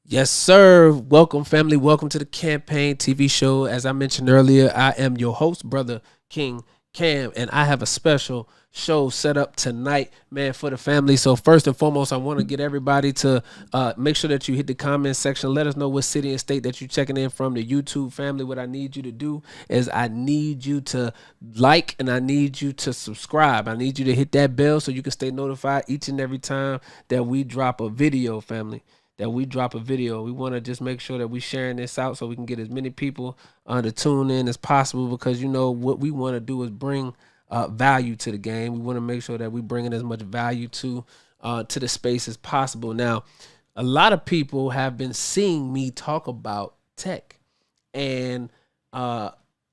Yes, sir. Welcome, family. Welcome to the Campaign TV show. As I mentioned earlier, I am your host, Brother King Cam, and I have a special show set up tonight, man, for the family. So first and foremost, I want to get everybody to make sure that you hit the comment section. Let us know what city and state that you're checking in from. The YouTube family, what I need you to do is I need you to like and I need you to subscribe. I need you to hit that bell so you can stay notified each and every time that we drop a video, family, that we drop a video. We want to just make sure that we sharing this out so we can get as many people to tune in as possible, because you know what we want to do is bring value to the game. We want to make sure that we bringing as much value to the space as possible. Now, a lot of people have been seeing me talk about tech, and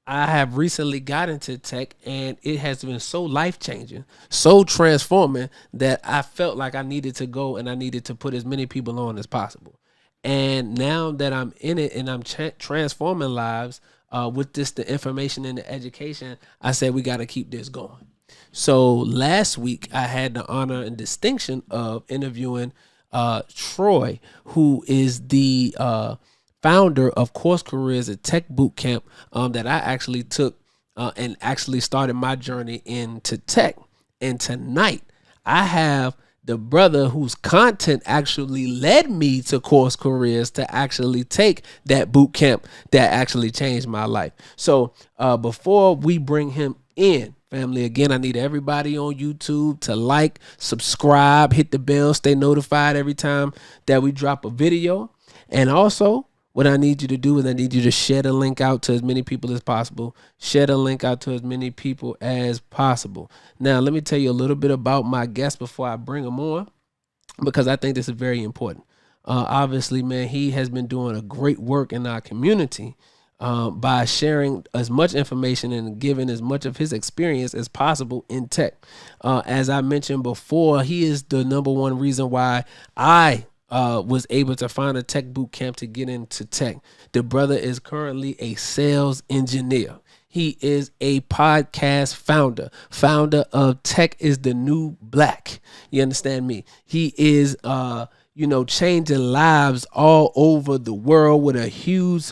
I have recently got into tech, and it has been so life changing, so transforming, that I felt like I needed to go and I needed to put as many people on as possible. And now that I'm in it and I'm transforming lives with this, the information and the education, I said we got to keep this going. So last week I had the honor and distinction of interviewing Troy, who is the founder of Course Careers, a tech boot camp that I actually took and actually started my journey into tech. And tonight I have the brother whose content actually led me to Course Careers to actually take that boot camp that actually changed my life. So before we bring him in, family, again, I need everybody on YouTube to like, subscribe, hit the bell, stay notified every time that we drop a video. And also, what I need you to do is I need you to share the link out to as many people as possible. Share the link out to as many people as possible. Now, let me tell you a little bit about my guest before I bring him on, because I think this is very important. Obviously, man, he has been doing a great work in our community by sharing as much information and giving as much of his experience as possible in tech. As I mentioned before, he is the number one reason why I was able to find a tech boot camp to get into tech. The brother is currently a sales engineer. He is a podcast founder of Tech is the New Black. You understand me? He is changing lives all over the world with a huge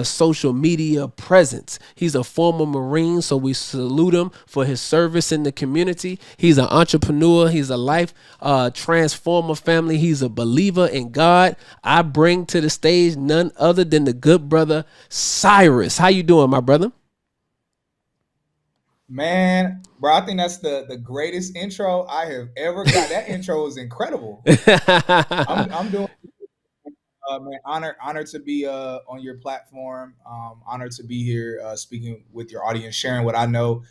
social media presence. He's a former Marine, so we salute him for his service in the community. He's an entrepreneur. He's a life transformer, family. He's a believer in God. I bring to the stage none other than the good brother Cyrus. How you doing, my brother? Man, bro, I think that's the greatest intro I have ever got. That intro is incredible. I'm doing man, honored to be on your platform. Honored to be here speaking with your audience, sharing what I know.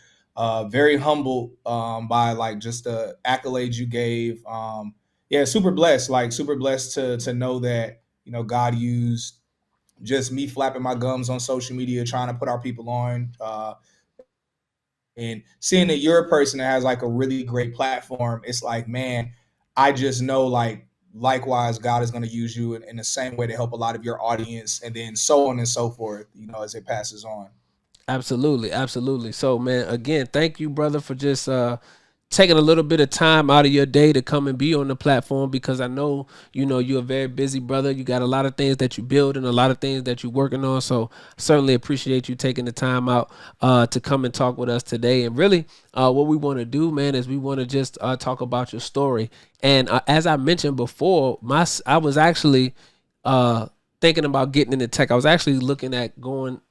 Very humbled by like just the accolades you gave. Yeah, super blessed. Like super blessed to know that God used just me flapping my gums on social media, trying to put our people on. And seeing that you're a person that has like a really great platform, it's like, man, I just know like likewise God is going to use you in the same way to help a lot of your audience, and then so on and so forth, as it passes on. Absolutely, absolutely. So, man, again, thank you, brother, for just taking a little bit of time out of your day to come and be on the platform, because I know, you're a very busy brother. You got a lot of things that you build and a lot of things that you're working on. So certainly appreciate you taking the time out to come and talk with us today. And really, what we want to do, man, is we want to just talk about your story. And as I mentioned before, I was actually thinking about getting into tech. I was actually looking at going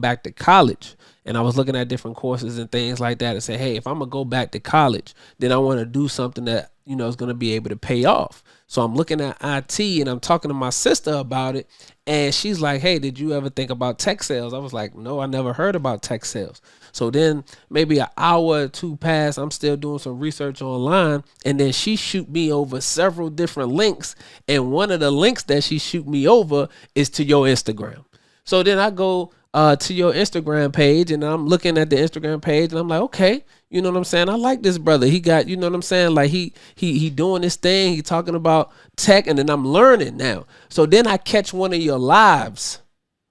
back to college. And I was looking at different courses and things like that and say, hey, if I'm going to go back to college, then I want to do something that, is going to be able to pay off. So I'm looking at IT and I'm talking to my sister about it. And she's like, hey, did you ever think about tech sales? I was like, no, I never heard about tech sales. So then maybe an hour or two passed. I'm still doing some research online. And then she shoot me over several different links. And one of the links that she shoot me over is to your Instagram. So then I go to your Instagram page, and I'm looking at the Instagram page, and I'm like, okay, you know what I'm saying? I like this brother. He got, you know what I'm saying? Like he doing this thing. He talking about tech, and then I'm learning now. So then I catch one of your lives,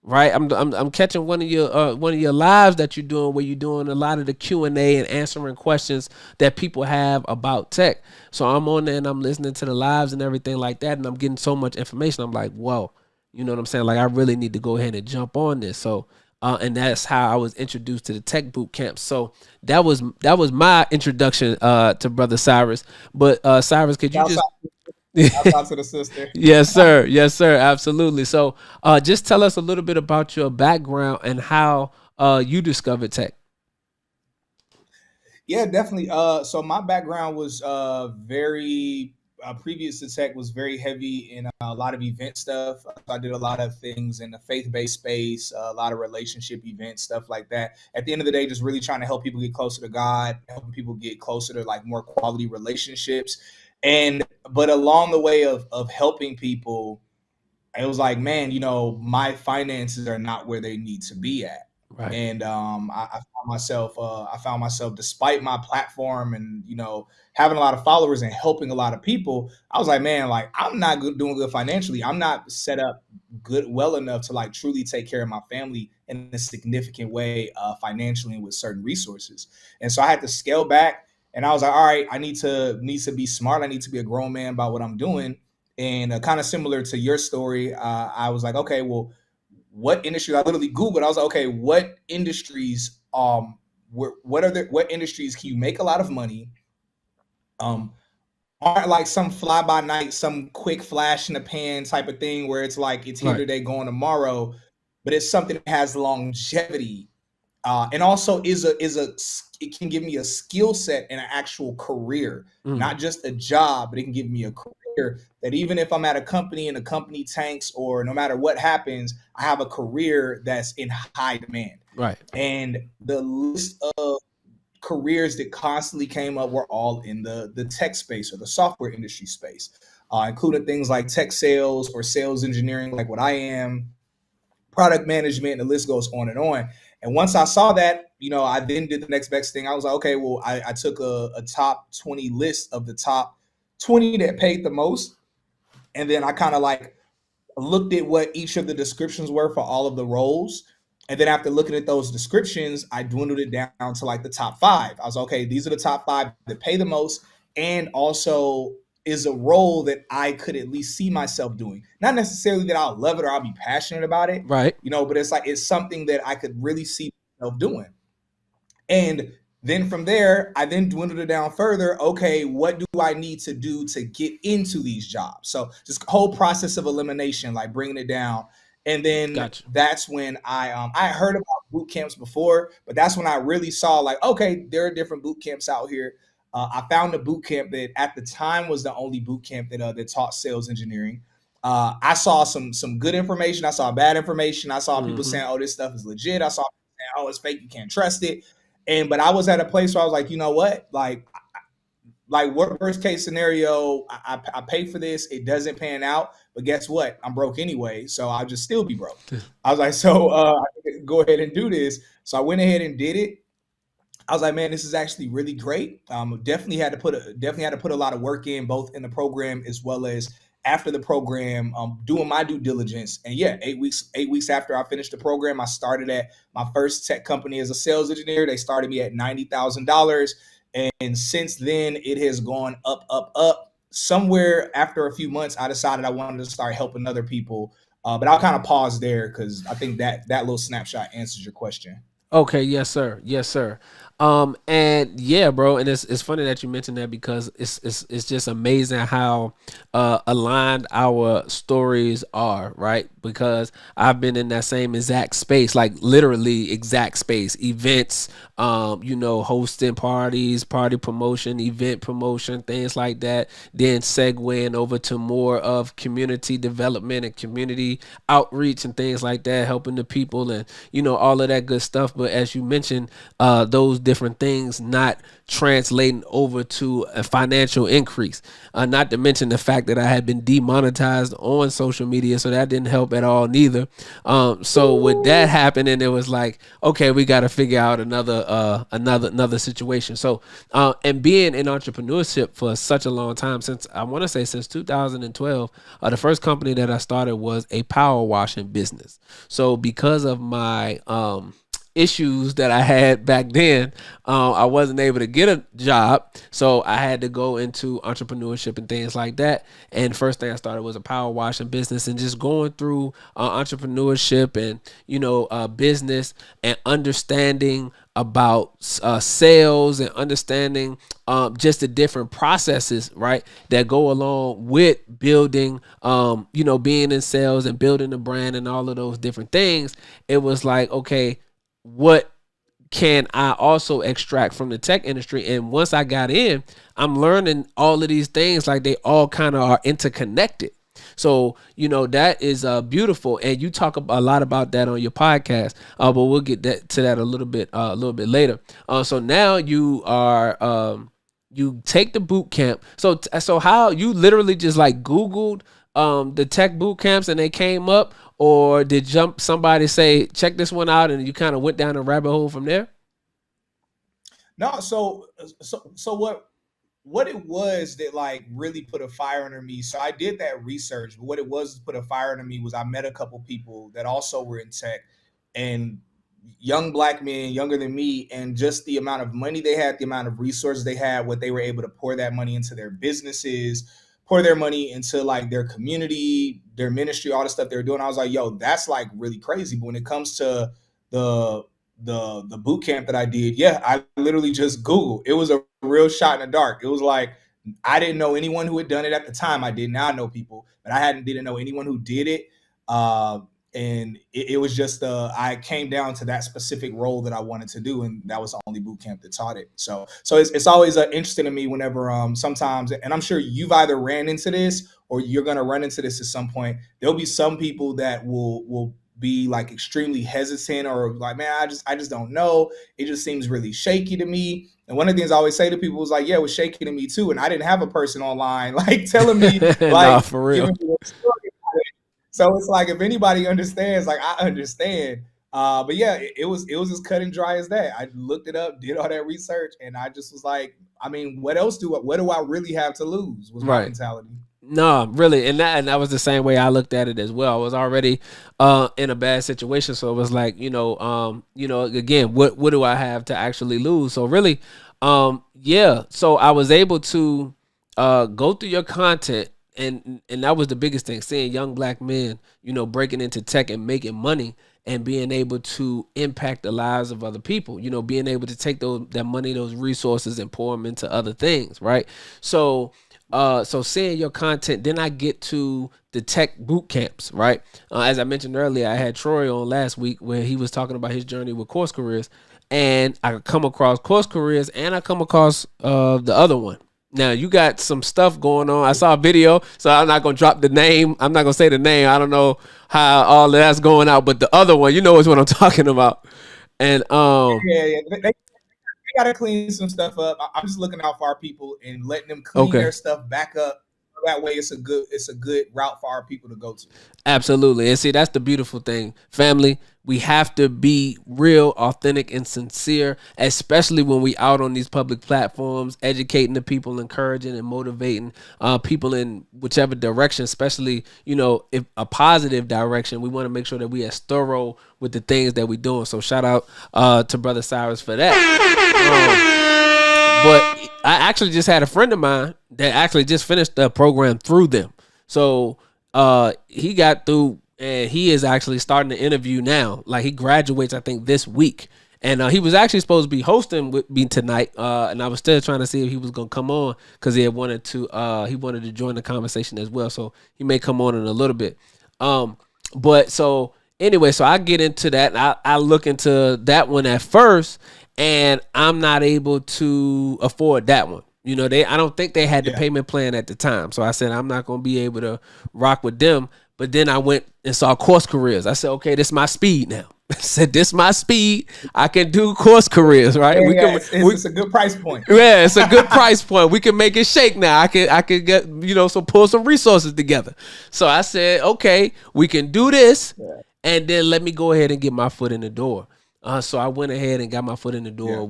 right? I'm catching one of your lives that you're doing where you're doing a lot of the Q&A and answering questions that people have about tech. So I'm on there and I'm listening to the lives and everything like that, and I'm getting so much information. I'm like, whoa, you know what I'm saying? Like I really need to go ahead and jump on this. So and that's how I was introduced to the tech boot camp. So that was my introduction to Brother Cyrus. But Cyrus, could you Shouts just out, shouts out to the sister. Yes, sir. Yes, sir. Absolutely. So, just tell us a little bit about your background and how you discovered tech. Yeah, definitely. So my background was very previous to tech was very heavy in a lot of event stuff. I did a lot of things in the faith-based space, a lot of relationship events, stuff like that. At the end of the day, just really trying to help people get closer to God, helping people get closer to like more quality relationships. And but along the way of helping people, it was like, man, my finances are not where they need to be at. Right. And I found myself, despite my platform and having a lot of followers and helping a lot of people, I was like, man, like I'm not doing good financially. I'm not set up well enough to like truly take care of my family in a significant way, financially and with certain resources. And so I had to scale back. And I was like, all right, I need to be smart. I need to be a grown man about what I'm doing. And kind of similar to your story, I was like, okay, well, what industry? I literally Googled. I was like, okay, what industries? What industries can you make a lot of money? Um, aren't like some fly by night, some quick flash in the pan type of thing where it's like it's here Right. today, gone tomorrow, but it's something that has longevity, and also it can give me a skill set and an actual career, Mm. not just a job, but it can give me a career that even if I'm at a company and the company tanks or no matter what happens, I have a career that's in high demand. Right. And the list of careers that constantly came up were all in the tech space or the software industry space, including things like tech sales or sales engineering, like what I am, product management, and the list goes on and on. And once I saw that, I then did the next best thing. I was like, okay, well, I took a top 20 list of the top 20 that paid the most. And then I kind of like looked at what each of the descriptions were for all of the roles. And then after looking at those descriptions, I dwindled it down to like the top five. I was like, okay, these are the top five that pay the most and also is a role that I could at least see myself doing. Not necessarily that I'll love it or I'll be passionate about it, Right. but it's like it's something that I could really see myself doing. And then from there, I then dwindled it down further. Okay, what do I need to do to get into these jobs? So just whole process of elimination, like bringing it down. And then Gotcha. that's when I heard about boot camps before, but that's when I really saw like, okay, there are different boot camps out here. I found a boot camp that at the time was the only boot camp that taught sales engineering. I saw some good information. I saw bad information. I saw people Hmm. saying, "Oh, this stuff is legit." I saw people saying, "Oh, it's fake. You can't trust it." And but I was at a place where I was like, you know what, like worst case scenario, I pay for this, it doesn't pan out, but guess what? I'm broke anyway, so I'll just still be broke. I was like, so I can go ahead and do this. So I went ahead and did it. I was like, man, this is actually really great. Definitely had to put a lot of work in, both in the program as well as after the program, doing my due diligence. And yeah, 8 weeks after I finished the program, I started at my first tech company as a sales engineer. They started me at $90,000, and since then it has gone up, up, up. Somewhere after a few months, I decided I wanted to start helping other people. But I'll kind of pause there because I think that little snapshot answers your question. Okay, yes, sir. Yes, sir. And yeah, bro, and it's funny that you mentioned that because it's just amazing how aligned our stories are, right? Because I've been in that same exact space, like literally exact space, events, hosting parties, party promotion, event promotion, things like that. Then segueing over to more of community development and community outreach and things like that, helping the people and all of that good stuff. but as you mentioned, those different things not translating over to a financial increase. Not to mention the fact that I had been demonetized on social media, so that didn't help at all neither. So with that happening, it was like, okay, we got to figure out another situation. So and being in entrepreneurship for such a long time, since I want to say since 2012, the first company that I started was a power washing business. So because of my issues that I had back then, I wasn't able to get a job, so I had to go into entrepreneurship and things like that. And first thing I started was a power washing business, and just going through entrepreneurship and business and understanding about sales and understanding just the different processes, right, that go along with building, being in sales and building a brand and all of those different things. It was like, okay, what can I also extract from the tech industry? And once I got in, I'm learning all of these things, like they all kind of are interconnected. So, that is beautiful. And you talk a lot about that on your podcast, but we'll get to that a little bit later. So now you are, you take the boot camp. So how you literally just like Googled the tech boot camps and they came up, or did somebody say, check this one out, and you kind of went down a rabbit hole from there? No, so what it was that like really put a fire under me. So I did that research, but what it was put a fire under me was I met a couple people that also were in tech, and young Black men younger than me, and just the amount of money they had, the amount of resources they had, what they were able to pour that money into their businesses, pour their money into like their community, their ministry, all the stuff they were doing. I was like, yo, that's like really crazy. But when it comes to the the boot camp that I did, yeah, I literally just Googled. It was a real shot in the dark. It was like I didn't know anyone who had done it at the time. I did not know people, but I didn't know anyone who did it. Uh, and it was just I came down to that specific role that I wanted to do, and that was the only boot camp that taught it. So it's always interesting to me whenever sometimes, and I'm sure you've either ran into this or you're gonna run into this at some point. There'll be some people that will be like extremely hesitant, or like, man, I just don't know. It just seems really shaky to me. And one of the things I always say to people is like, yeah, it was shaky to me too. And I didn't have a person online like telling me like, nah, for real. giving me a story. So it's like, if anybody understands, like I understand. But yeah, it was as cut and dry as that. I looked it up, did all that research, and I just was like, I mean, what do I really have to lose? Was my mentality. No, really, and that was the same way I looked at it as well. I was already in a bad situation, so it was like, again, what do I have to actually lose? So really, yeah. So I was able to go through your content, and that was the biggest thing, seeing young Black men, breaking into tech and making money and being able to impact the lives of other people, being able to take that money, those resources, and pour them into other things, right? So seeing your content, then I get to the tech boot camps, right? As I mentioned earlier, I had Troy on last week where he was talking about his journey with Course Careers, and I come across Course Careers and I come across the other one. Now, you got some stuff going on. I saw a video, so I'm not going to drop the name. I'm not going to say the name. I don't know how all of that's going out, but the other one, is what I'm talking about. And yeah. They gotta clean some stuff up. I'm just looking out for our people and letting them clean their stuff back up. That way it's a good route for our people to go to. Absolutely. And see, that's the beautiful thing. Family, we have to be real, authentic, and sincere, especially when we out on these public platforms, educating the people, encouraging and motivating people in whichever direction, especially, if a positive direction. We want to make sure that we are thorough with the things that we're doing. So shout out to Brother Cyrus for that. But I actually just had a friend of mine that actually just finished the program through them. So he got through, and he is actually starting to interview now. Like, he graduates, I think, this week. And he was actually supposed to be hosting with me tonight. And I was still trying to see if he was going to come on, because he wanted to join the conversation as well. So he may come on in a little bit. But so anyway, so I get into that. And I look into that one at first, and I'm not able to afford that one. I don't think they had the payment plan at the time. So I said, I'm not going to be able to rock with them. But then I went and saw Course Careers. I said, okay, this is my speed now. Said this my speed. I can do course careers, right? We Yeah, can it's a good price point. yeah, it's a good price point. We can make it shake now. I can get some pull some resources together. So I said, okay, we can do this, Yeah. and then let me go ahead and get my foot in the door. So I went ahead and got my foot in the Yeah. door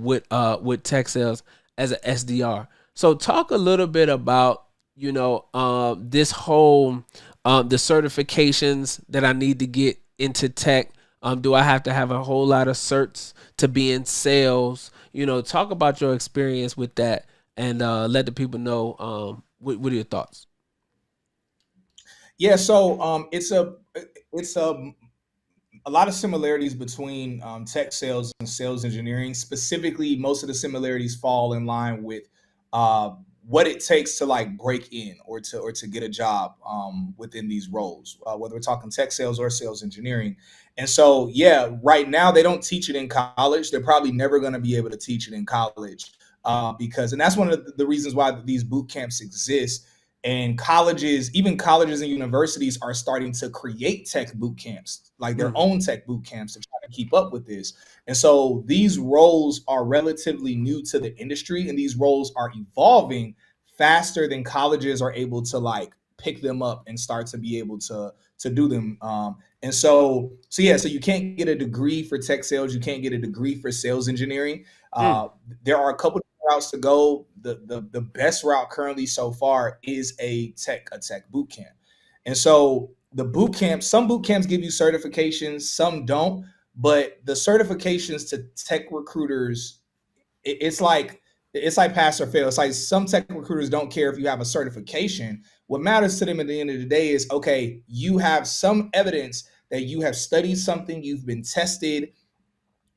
with tech sales as an SDR. So talk a little bit about this whole the certifications that I need to get into tech. Do I have to have a whole lot of certs to be in sales? Talk about your experience with that and let the people know what are your thoughts. Yeah, so it's a lot of similarities between tech sales and sales engineering. Specifically, most of the similarities fall in line with uh, what it takes to like break in or to get a job within these roles, whether we're talking tech sales or sales engineering. And so, yeah, right now they don't teach it in college. They're probably never going to be able to teach it in college and that's one of the reasons why these boot camps exist. And even colleges and universities are starting to create tech boot camps, like their Mm-hmm. own tech boot camps to try to keep up with this. And so these roles are relatively new to the industry, and these roles are evolving faster than colleges are able to like pick them up and start to be able to do them. So you can't get a degree for tech sales, you can't get a degree for sales engineering. Mm. Uh, there are a couple routes to go. The best route currently so far is a tech boot camp. And so the boot camp, some boot camps give you certifications, some don't. But the certifications to tech recruiters, it's like pass or fail. It's like some tech recruiters don't care if you have a certification. What matters to them at the end of the day is, okay, you have some evidence that you have studied something, you've been tested,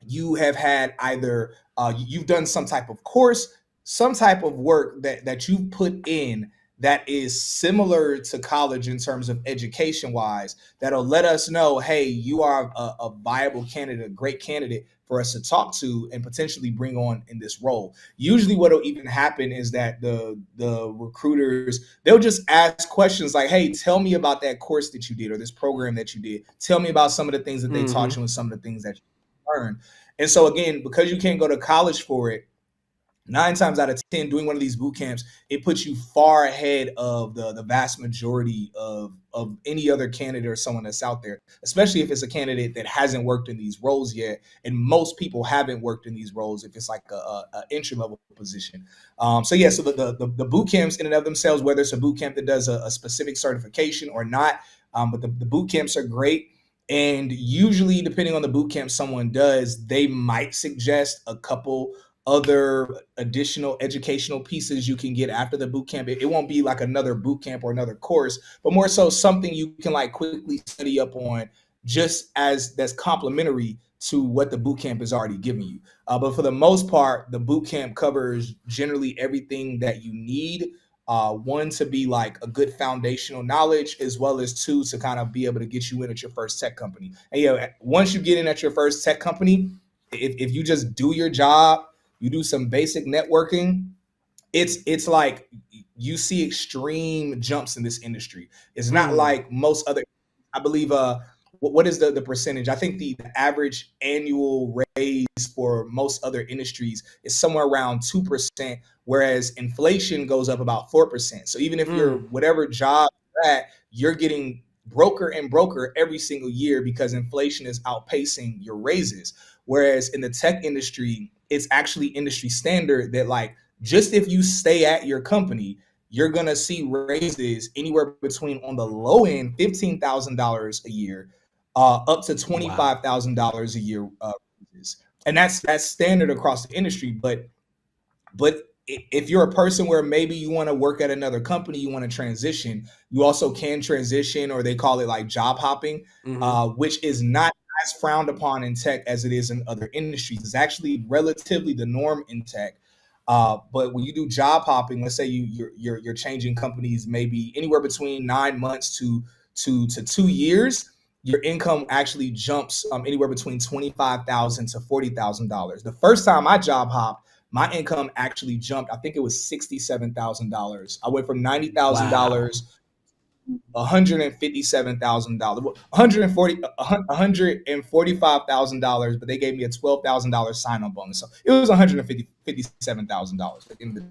you have had either you've done some type of course, some type of work that you put in that is similar to college in terms of education wise, that'll let us know, hey, you are a viable candidate, a great candidate for us to talk to and potentially bring on in this role. Usually what'll even happen is that the recruiters, they'll just ask questions like, hey, tell me about that course that you did or this program that you did, tell me about some of the things that they taught Mm-hmm. you and some of the things that you learn. And so again, because you can't go to college for it, 9 times out of 10, doing one of these boot camps, it puts you far ahead of the vast majority of any other candidate or someone that's out there, especially if it's a candidate that hasn't worked in these roles yet. And most people haven't worked in these roles if it's like a entry level position. So the boot camps in and of themselves, whether it's a boot camp that does a specific certification or not, but the boot camps are great. And usually, depending on the boot camp someone does, they might suggest a couple other additional educational pieces you can get after the boot camp. It won't be like another boot camp or another course, but more so something you can like quickly study up on, just as that's complementary to what the boot camp is already giving you. But for the most part, the boot camp covers generally everything that you need. One, to be like a good foundational knowledge, as well as two, to kind of be able to get you in at your first tech company. And once you get in at your first tech company, if you just do your job, you do some basic networking, it's like you see extreme jumps in this industry. It's not Mm. like most other, I believe what is the percentage? I think the average annual raise for most other industries is somewhere around 2%, whereas inflation goes up about 4%. So even if you're Mm. whatever job you're at, you're getting broker and broker every single year because inflation is outpacing your raises. Whereas in the tech industry, it's actually industry standard that like just if you stay at your company, you're gonna see raises anywhere between, on the low end, $15,000 a year, up to twenty Wow. five thousand dollars a year raises. And that's standard across the industry. But if you're a person where maybe you want to work at another company, you want to transition, you also can transition, or they call it like job hopping, Mm-hmm. which is not as frowned upon in tech as it is in other industries. It's actually relatively the norm in tech. But when you do job hopping, let's say you're changing companies, maybe anywhere between 9 months to 2 years, your income actually jumps anywhere between $25,000 to $40,000. The first time I job hopped, my income actually jumped. I think it was $67,000. I went from Wow. $90,000 $157,000, $145,000, but they gave me a $12,000 sign-on bonus. So it was $157,000 at the end of the day.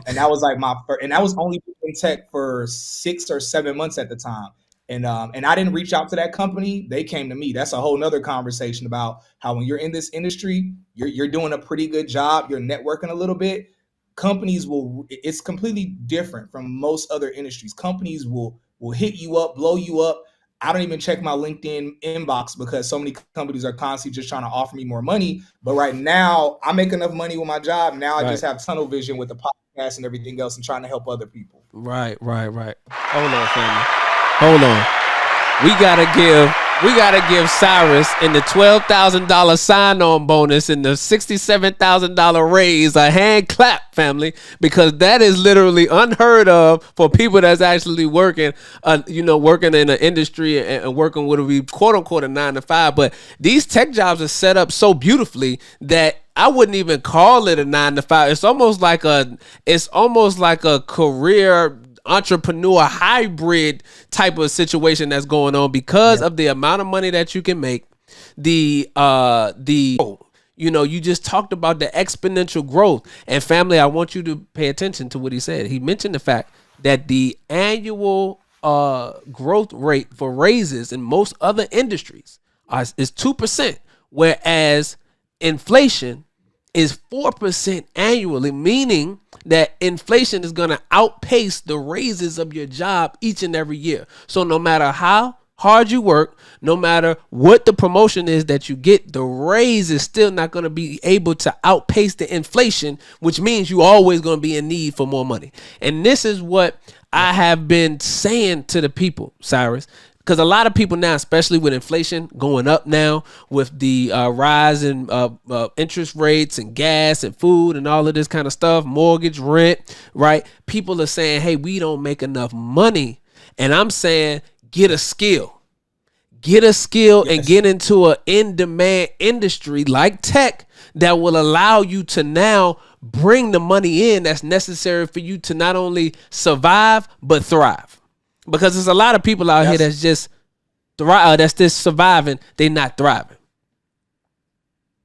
And that was like my first, and I was only in tech for 6 or 7 months at the time. And I didn't reach out to that company. They came to me. That's a whole nother conversation about how when you're in this industry, you're doing a pretty good job. You're networking a little bit. Companies will, it's completely different from most other industries. Companies will hit you up, blow you up. I don't even check my LinkedIn inbox because so many companies are constantly just trying to offer me more money. But right now, I make enough money with my job. Now I just have tunnel vision with the podcast and everything else and trying to help other people. Right. Hold on, family. Hold on. We gotta give Cyrus in the $12,000 sign-on bonus and the $67,000 raise a hand clap, family, because that is literally unheard of for people that's actually working, working in an industry and working what would be quote unquote a 9 to 5. But these tech jobs are set up so beautifully that I wouldn't even call it a 9 to 5. It's almost like a career entrepreneur hybrid type of situation that's going on because of the amount of money that you can make. You just talked about the exponential growth. And family, I want you to pay attention to what he said. He mentioned the fact that the annual growth rate for raises in most other industries is 2%, whereas inflation is 4% annually, meaning that inflation is going to outpace the raises of your job each and every year. So no matter how hard you work, no matter what the promotion is that you get, the raise is still not going to be able to outpace the inflation, which means you're always going to be in need for more money. And this is what I have been saying to the people, Cyrus. Because a lot of people now, especially with inflation going up now, with the rise in interest rates and gas and food and all of this kind of stuff, mortgage, rent, right? People are saying, hey, we don't make enough money. And I'm saying, get a skill. And get into an in-demand industry like tech that will allow you to now bring the money in that's necessary for you to not only survive, but thrive. Because there's a lot of people out here that's just surviving. They're not thriving.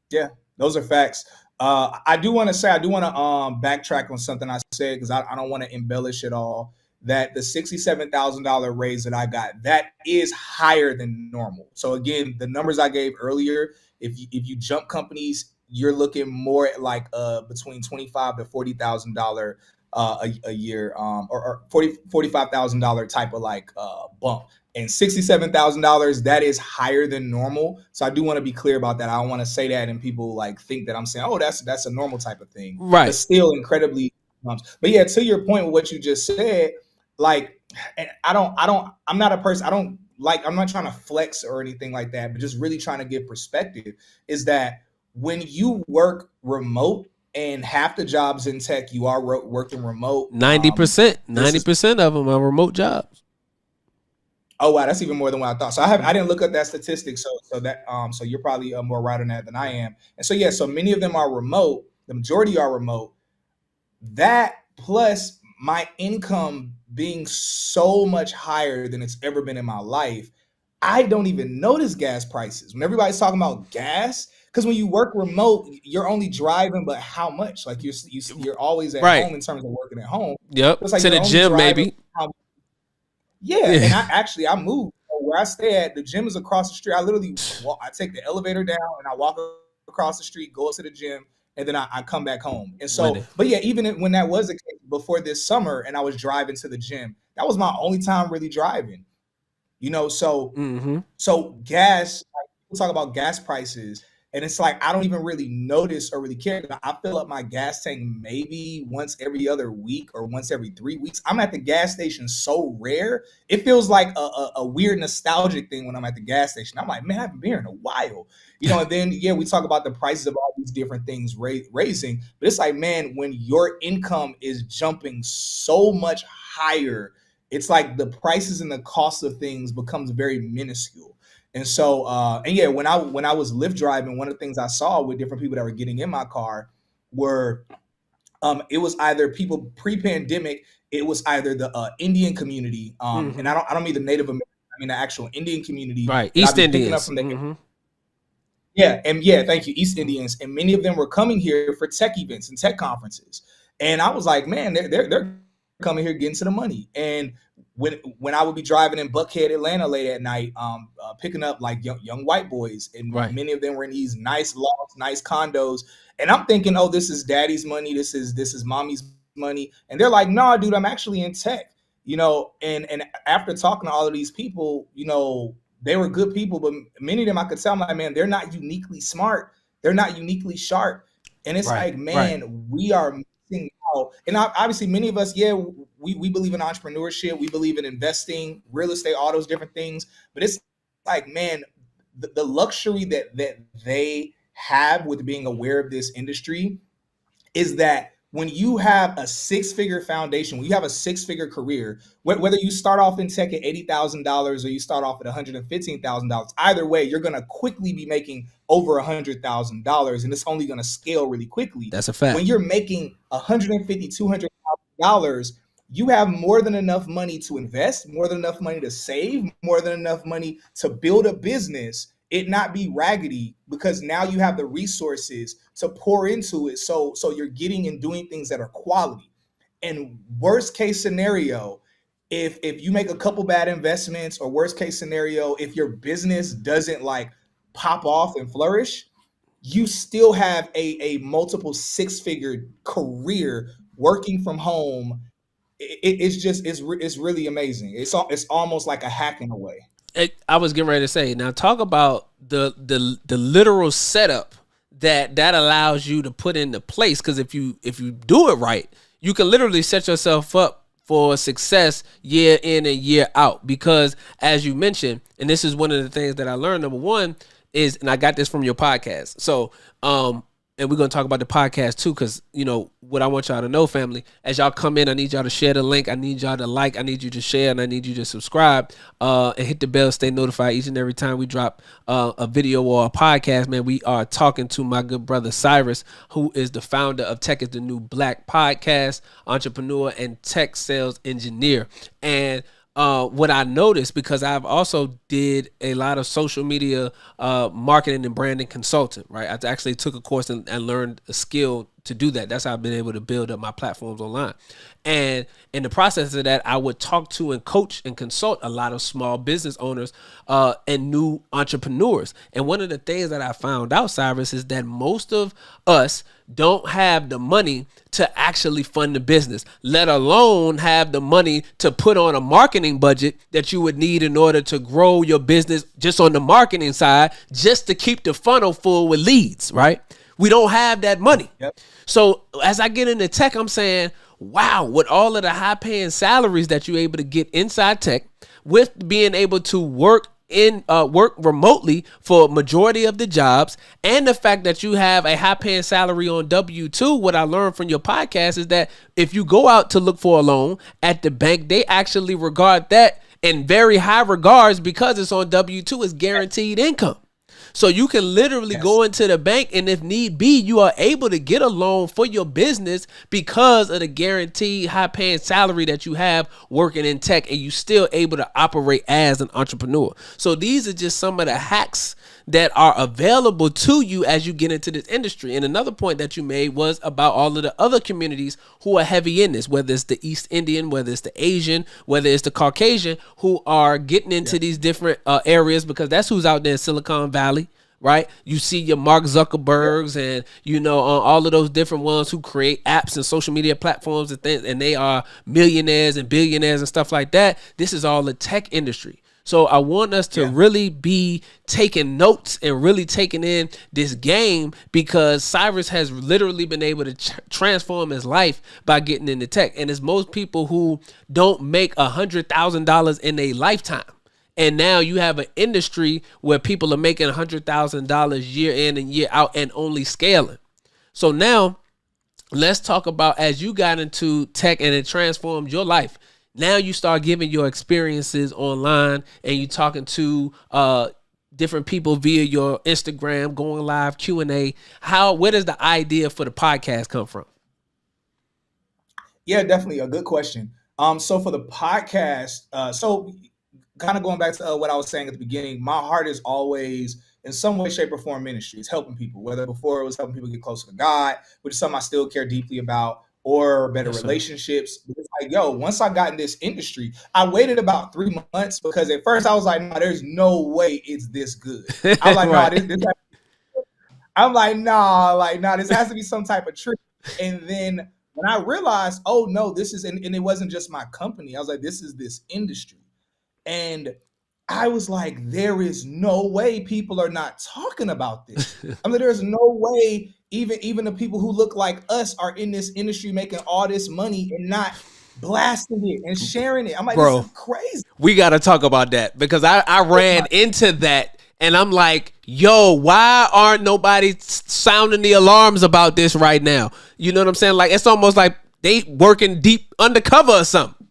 Yeah, those are facts. I do want to backtrack on something I said because I don't want to embellish it all. That the $67,000 raise that I got, that is higher than normal. So again, the numbers I gave earlier, if you jump companies, you're looking more at like between $25,000 to $40,000 a year, or $45,000 type of like bump. And $67,000, that is higher than normal. So I do want to be clear about that. I don't want to say that and people like think that I'm saying, oh, that's a normal type of thing. Right. But still incredibly. But yeah, to your point with what you just said, like, and I'm not a person, I'm not trying to flex or anything like that, but just really trying to give perspective is that when you work remote, and half the jobs in tech, you are working remote. 90% of them are remote jobs. Oh wow, that's even more than what I thought. So I didn't look at that statistic. So you're probably more right on that than I am. And so many of them are remote. The majority are remote. That plus my income being so much higher than it's ever been in my life, I don't even notice gas prices. When everybody's talking about gas, because when you work remote, you're only driving, but how much? Like you're always at home in terms of working at home. Yep. It's like to the gym, maybe. And I moved where I stay at. The gym is across the street. I literally I take the elevator down and I walk across the street, go up to the gym, and then I come back home. And so, but yeah, even when that was the case before this summer, and I was driving to the gym, that was my only time really driving. So gas. Like, people talk about gas prices. And it's like, I don't even really notice or really care. I fill up my gas tank maybe once every other week or once every 3 weeks. I'm at the gas station so rare. It feels like a weird nostalgic thing when I'm at the gas station. I'm like, man, I haven't been here in a while. And then, we talk about the prices of all these different things raising. But it's like, man, when your income is jumping so much higher, it's like the prices and the cost of things becomes very minuscule. And so, when I was Lyft driving, one of the things I saw with different people that were getting in my car were It was either people pre-pandemic. It was either the Indian community, and I don't mean the Native American. I mean the actual Indian community Right. that I'll East be picking up Indians. from the thank you, East Indians, and many of them were coming here for tech events and tech conferences. And I was like, man, they're coming here getting to the money. And when I would be driving in Buckhead, Atlanta, late at night, picking up like young white boys, and Right. many of them were in these nice lofts, nice condos, and I'm thinking, oh, this is daddy's money, this is mommy's money, and they're like, no, dude, I'm actually in tech, and after talking to all of these people, they were good people, but many of them I could tell, I'm like, man, they're not uniquely smart. They're not uniquely sharp. And it's Right. like, man, we are missing out. And obviously, many of us, we believe in entrepreneurship. We believe in investing, real estate, all those different things. But it's like, man, the luxury that they have with being aware of this industry is that when you have a six-figure foundation, when you have a six-figure career, whether you start off in tech at $80,000 or you start off at $115,000, either way, you're going to quickly be making over $100,000, and it's only going to scale really quickly. That's a fact. When you're making $150,000, $200,000, you have more than enough money to invest, more than enough money to save, more than enough money to build a business, it not be raggedy, because now you have the resources to pour into it. So you're getting and doing things that are quality. And worst case scenario, if you make a couple bad investments, or worst case scenario, if your business doesn't like pop off and flourish, you still have a multiple six-figure career working from home. It's really amazing. It's almost like a hack in a way. I was getting ready to say, now talk about the literal setup that allows you to put into place. Because if you do it right, you can literally set yourself up for success year in and year out. Because as you mentioned, and this is one of the things that I learned, number one is, and I got this from your podcast. So, and we're going to talk about the podcast too, because, what I want y'all to know, family, as y'all come in, I need y'all to share the link. I need y'all to like, I need you to share, and I need you to subscribe and hit the bell, stay notified each and every time we drop a video or a podcast. Man, we are talking to my good brother Cyrus, who is the founder of Tech is the New Black podcast, entrepreneur and tech sales engineer. And what I noticed, because I've also did a lot of social media marketing and branding consultant, right? I actually took a course and learned a skill to do that. That's how I've been able to build up my platforms online. And in the process of that, I would talk to and coach and consult a lot of small business owners and new entrepreneurs. And one of the things that I found out, Cyrus, is that most of us don't have the money to actually fund the business, let alone have the money to put on a marketing budget that you would need in order to grow your business just on the marketing side, just to keep the funnel full with leads, right? We don't have that money. Yep. So as I get into tech, I'm saying, wow, with all of the high paying salaries that you're able to get inside tech, with being able to work remotely for majority of the jobs, and the fact that you have a high paying salary on W-2, what I learned from your podcast is that if you go out to look for a loan at the bank, they actually regard that in very high regards, because it's on W-2, it's guaranteed income. So you can literally go into the bank, and if need be, you are able to get a loan for your business because of the guaranteed high paying salary that you have working in tech, and you still able to operate as an entrepreneur. So these are just some of the hacks that are available to you as you get into this industry. And another point that you made was about all of the other communities who are heavy in this, whether it's the East Indian, whether it's the Asian, whether it's the Caucasian, who are getting into these different areas, because that's who's out there in Silicon Valley. Right, you see your Mark Zuckerbergs and all of those different ones who create apps and social media platforms and things, and they are millionaires and billionaires and stuff like that. This is all the tech industry. So I want us to really be taking notes and really taking in this game, because Cyrus has literally been able to transform his life by getting into tech. And it's most people who don't make $100,000 in a lifetime. And now you have an industry where people are making $100,000 year in and year out and only scaling. So now let's talk about, as you got into tech and it transformed your life, now you start giving your experiences online, and you talking to different people via your Instagram, going live, Q&A. Where does the idea for the podcast come from? Yeah, definitely a good question. So for the podcast, so kind of going back to what I was saying at the beginning, my heart is always in some way, shape, or form ministry. It's helping people. Whether before it was helping people get closer to God, which is something I still care deeply about, or better Yes, sir. relationships. But it's like, yo, once I got in this industry, I waited about 3 months because at first I was like, no, there's no way it's this good. I was like, no, Right. this I'm like, nah, this has to be some type of trick. And then when I realized, oh no, this is, and it wasn't just my company. I was like, this is this industry. And I was like, there is no way people are not talking about this. I mean, there's no way even the people who look like us are in this industry making all this money and not blasting it and sharing it. I'm like, this Bro, is crazy. we got to talk about that because I Oh my, ran into that and I'm like, yo, why aren't nobody sounding the alarms about this right now? You know what I'm saying? Like, it's almost like they working deep undercover or something.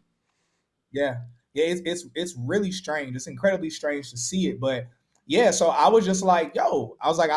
yeah. Yeah, it's really strange. It's incredibly strange to see it. But yeah, so I was just like, yo, I was like,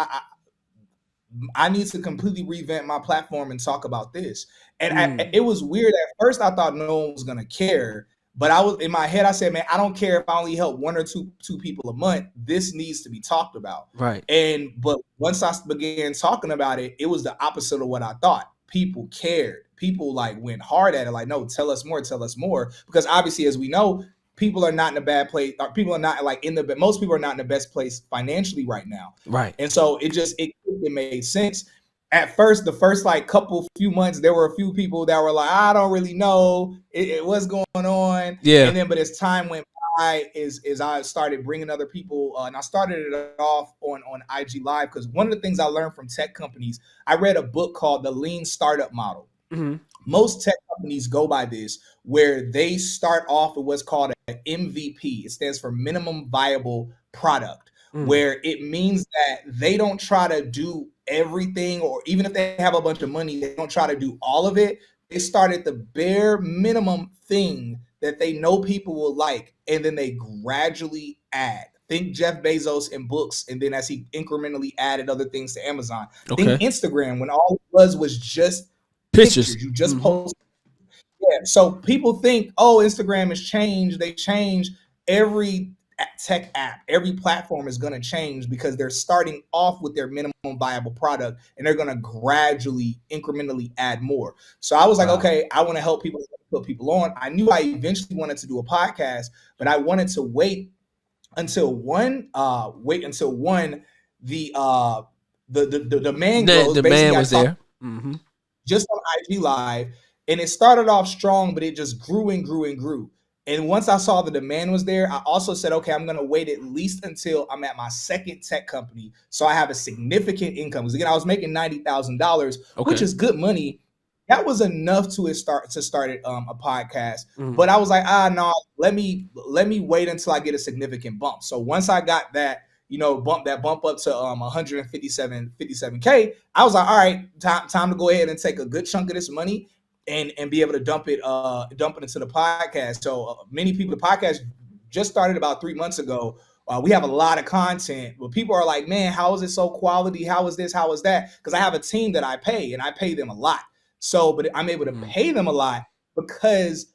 I need to completely revamp my platform and talk about this. And Mm, it was weird. At first, I thought no one was gonna care, but I was in my head. I said, "Man, I don't care if I only help one or two people a month. This needs to be talked about." right. And but once I began talking about it, it was the opposite of what I thought. People cared. People like went hard at it. Like, no, tell us more. Tell us more. Because obviously, as we know, people are not in a bad place. Or people are not like in the. Most people are not in the best place financially right now. Right. And so it made sense. At first, the first like couple few months, there were a few people that were like, I don't really know what's going on. Yeah. And then, but as time went by, is I started bringing other people, and I started it off on IG Live because one of the things I learned from tech companies, I read a book called The Lean Startup Model. Hmm. Most tech companies go by this, where they start off with what's called an MVP. It stands for minimum viable product, Mm, where it means that they don't try to do everything, or even if they have a bunch of money, they don't try to do all of it. They start at the bare minimum thing that they know people will like, and then they gradually add. Think Jeff Bezos and books, and then as he incrementally added other things to Amazon. okay. Think Instagram when all it was just Pictures. pictures. You just Hmm. post. Yeah. So people think, oh, Instagram has changed. They change every tech app. Every platform is going to change because they're starting off with their minimum viable product and they're going to gradually, incrementally add more. So I was like, Wow. okay, I want to help people put people on. I knew I eventually wanted to do a podcast, but I wanted to wait until one the the demand grows. The man Basically, I was talked there. Hmm. just on IG Live, and it started off strong, but it just grew and grew and grew. And once I saw the demand was there, I also said, okay, I'm going to wait at least until I'm at my second tech company, so I have a significant income. Because again, I was making $90,000, which Okay. is good money. That was enough to start a podcast. Mm, But I was like, no, let me wait until I get a significant bump. So once I got that, bump up to 157K, I was like, all right, time to go ahead and take a good chunk of this money and be able to dump it into the podcast. So many people, the podcast just started about 3 months ago. We have a lot of content, but people are like, man, how is it so quality? How is this? How is that? Because I have a team that I pay, and I pay them a lot. So, but I'm able to mm, pay them a lot because,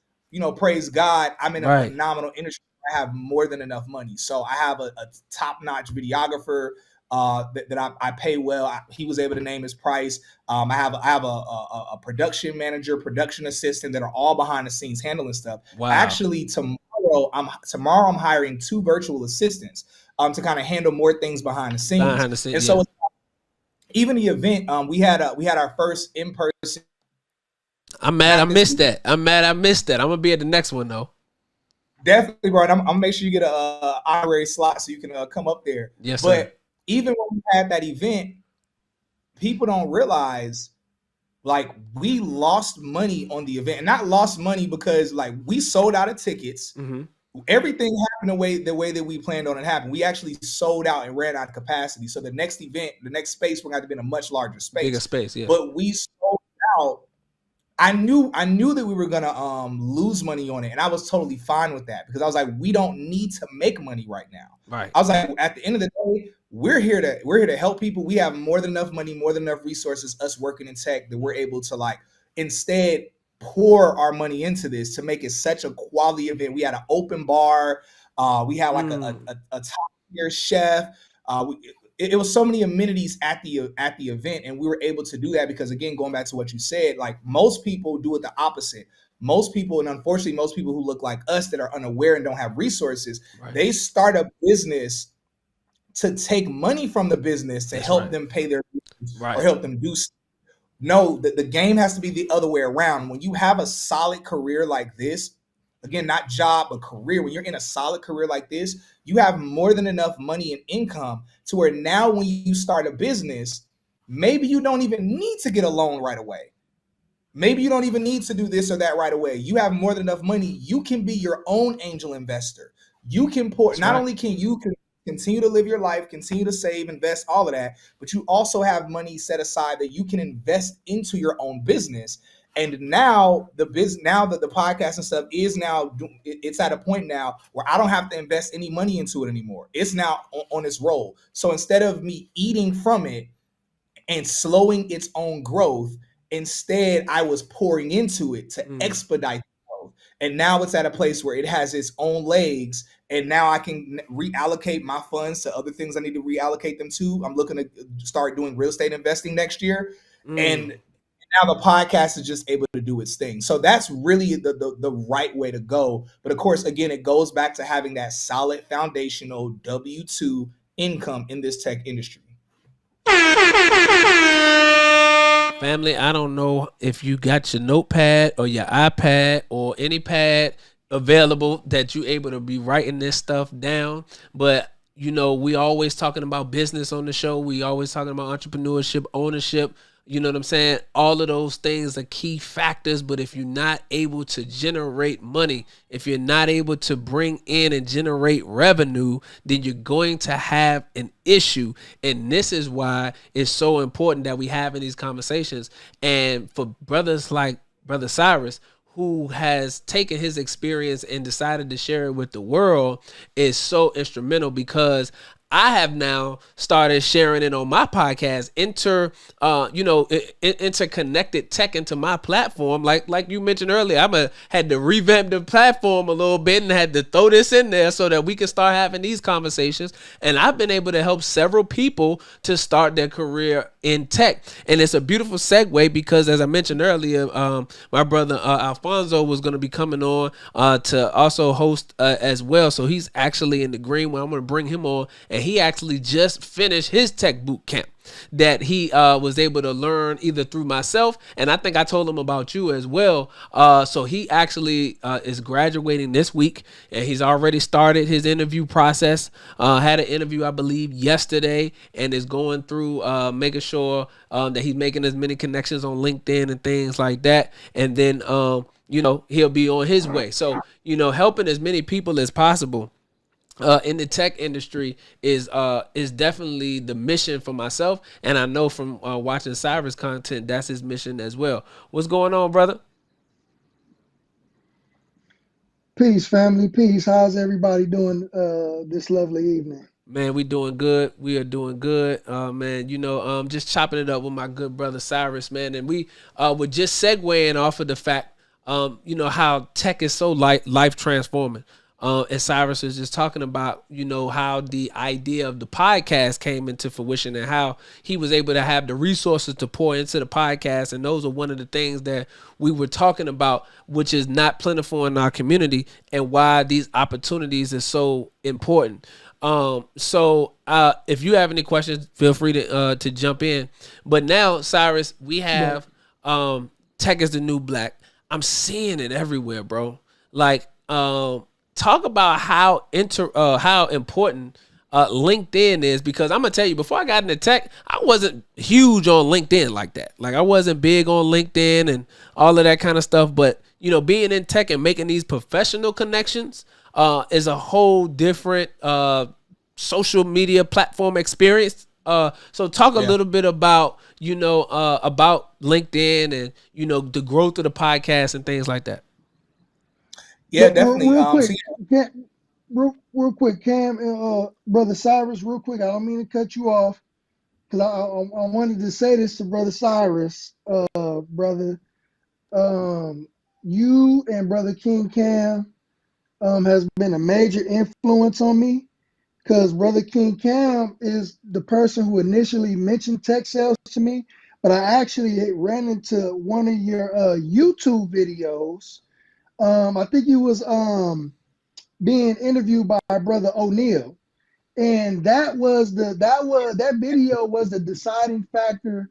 praise God, I'm in a right. phenomenal industry. I have more than enough money. So I have a top-notch videographer that I pay well. He was able to name his price. I have a production manager, production assistant that are all behind the scenes handling stuff. Wow. Actually, tomorrow I'm hiring two virtual assistants to kind of handle more things behind the scenes. Behind the scenes. And Yeah. so even the event, we had our first in person. I'm mad I Not this missed weekend. that. I'm mad I missed that. I'm gonna be at the next one though. Definitely, bro. And I'm gonna make sure you get a honorary slot so you can come up there. Yes, sir. But even when we had that event, people don't realize like we lost money on the event, and not lost money because like we sold out of tickets. Hmm. Everything happened the way that we planned on it happen. We actually sold out and ran out of capacity. So the next event, the next space, we're going to have to be in a much larger Bigger space. space. Yeah. But we sold out. I knew that we were gonna lose money on it, and I was totally fine with that because I was like, we don't need to make money right now. Right. I was like, at the end of the day, we're here to help people. We have more than enough money, more than enough resources. Us working in tech that we're able to like instead pour our money into this to make it such a quality event. We had an open bar. We had like a top tier chef. It was so many amenities at the event, and we were able to do that because, again, going back to what you said, like most people do it the opposite. Most people, and unfortunately most people who look like us that are unaware and don't have resources, Right. they start a business to take money from the business to That's help right. them pay their bills or Right. help them do stuff. No, the game has to be the other way around. When you have a solid career like this, again, not job, but career, when you're in a solid career like this, you have more than enough money and income to where now when you start a business, maybe you don't even need to get a loan right away. Maybe you don't even need to do this or that right away. You have more than enough money. You can be your own angel investor. You can pour, That's not right. only can you continue to live your life, continue to save, invest, all of that, but you also have money set aside that you can invest into your own business. And now now that the podcast and stuff is now, it's at a point now where I don't have to invest any money into it anymore. It's now on its roll. So instead of me eating from it and slowing its own growth, instead I was pouring into it to expedite the growth. And now it's at a place where it has its own legs, and now I can reallocate my funds to other things I need to reallocate them to. I'm looking to start doing real estate investing next year, and now the podcast is just able to do its thing. So that's really the right way to go. But of course, again, it goes back to having that solid foundational W-2 income in this tech industry. Family, I don't know if you got your notepad or your iPad or any pad available that you able to be writing this stuff down, but we always talking about business on the show. We always talking about entrepreneurship, ownership. You know what I'm saying? All of those things are key factors, but if you're not able to generate money, if you're not able to bring in and generate revenue, then you're going to have an issue. And this is why it's so important that we having these conversations. And for brothers like Brother Cyrus, who has taken his experience and decided to share it with the world, is so instrumental because I have now started sharing it on my podcast, interconnected tech into my platform. Like you mentioned earlier, had to revamp the platform a little bit and had to throw this in there so that we can start having these conversations. And I've been able to help several people to start their career in tech. And it's a beautiful segue because, as I mentioned earlier, my brother Alfonso was going to be coming on to also host as well. So he's actually in the green where I'm going to bring him on, and he actually just finished his tech boot camp that he was able to learn either through myself, and I think I told him about you as well. So he actually is graduating this week, and he's already started his interview process. Had an interview, I believe, yesterday, and is going through making sure that he's making as many connections on LinkedIn and things like that. And then, he'll be on his way. So, helping as many people as possible in the tech industry is definitely the mission for myself, and I know from watching Cyrus content that's his mission as well. What's going on, brother? Peace, family. Peace. How's everybody doing this lovely evening? Man, we doing good. We are doing good, man. Just chopping it up with my good brother Cyrus, man, and we were just segueing off of the fact, how tech is so life transforming. And Cyrus is just talking about, how the idea of the podcast came into fruition and how he was able to have the resources to pour into the podcast. And those are one of the things that we were talking about, which is not plentiful in our community and why these opportunities are so important. So if you have any questions, feel free to jump in. But now, Cyrus, we But have tech is the new black. I'm seeing it everywhere, bro. Like, talk about how important LinkedIn is, because I'm gonna tell you, before I got into tech, I wasn't huge on LinkedIn like that. Like, I wasn't big on LinkedIn and all of that kind of stuff. But being in tech and making these professional connections is a whole different social media platform experience. So talk a Yeah. little bit about about LinkedIn and the growth of the podcast and things like that. Yeah, definitely. real So quick, real quick, Cam and brother Cyrus, real quick. I don't mean to cut you off because I wanted to say this to brother Cyrus, brother. you and Brother King Cam has been a major influence on me because Brother King Cam is the person who initially mentioned tech sales to me, but I actually ran into one of your YouTube videos. I think he was being interviewed by Brother O'Neill, and that video was the deciding factor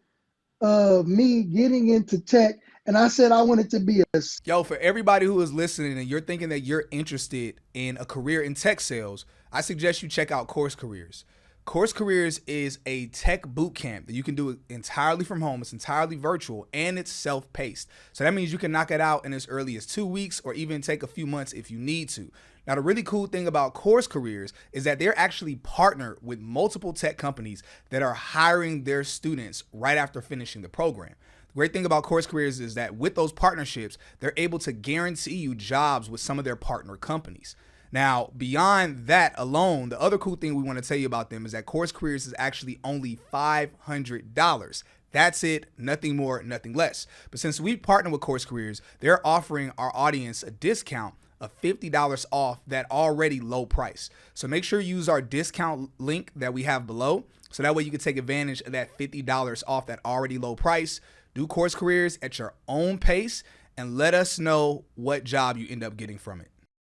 of me getting into tech. And I said I wanted to be a Yo, for everybody who is listening and you're thinking that you're interested in a career in tech sales, I suggest you check out Course Careers. Course Careers is a tech boot camp that you can do entirely from home. It's entirely virtual and it's self-paced. So that means you can knock it out in as early as 2 weeks or even take a few months if you need to. Now, the really cool thing about Course Careers is that they're actually partnered with multiple tech companies that are hiring their students right after finishing the program. The great thing about Course Careers is that with those partnerships, they're able to guarantee you jobs with some of their partner companies. Now, beyond that alone, the other cool thing we want to tell you about them is that Course Careers is actually only $500. That's it, nothing more, nothing less. But since we partner with Course Careers, they're offering our audience a discount of $50 off that already low price. So make sure you use our discount link that we have below, so that way you can take advantage of that $50 off that already low price. Do Course Careers at your own pace and let us know what job you end up getting from it.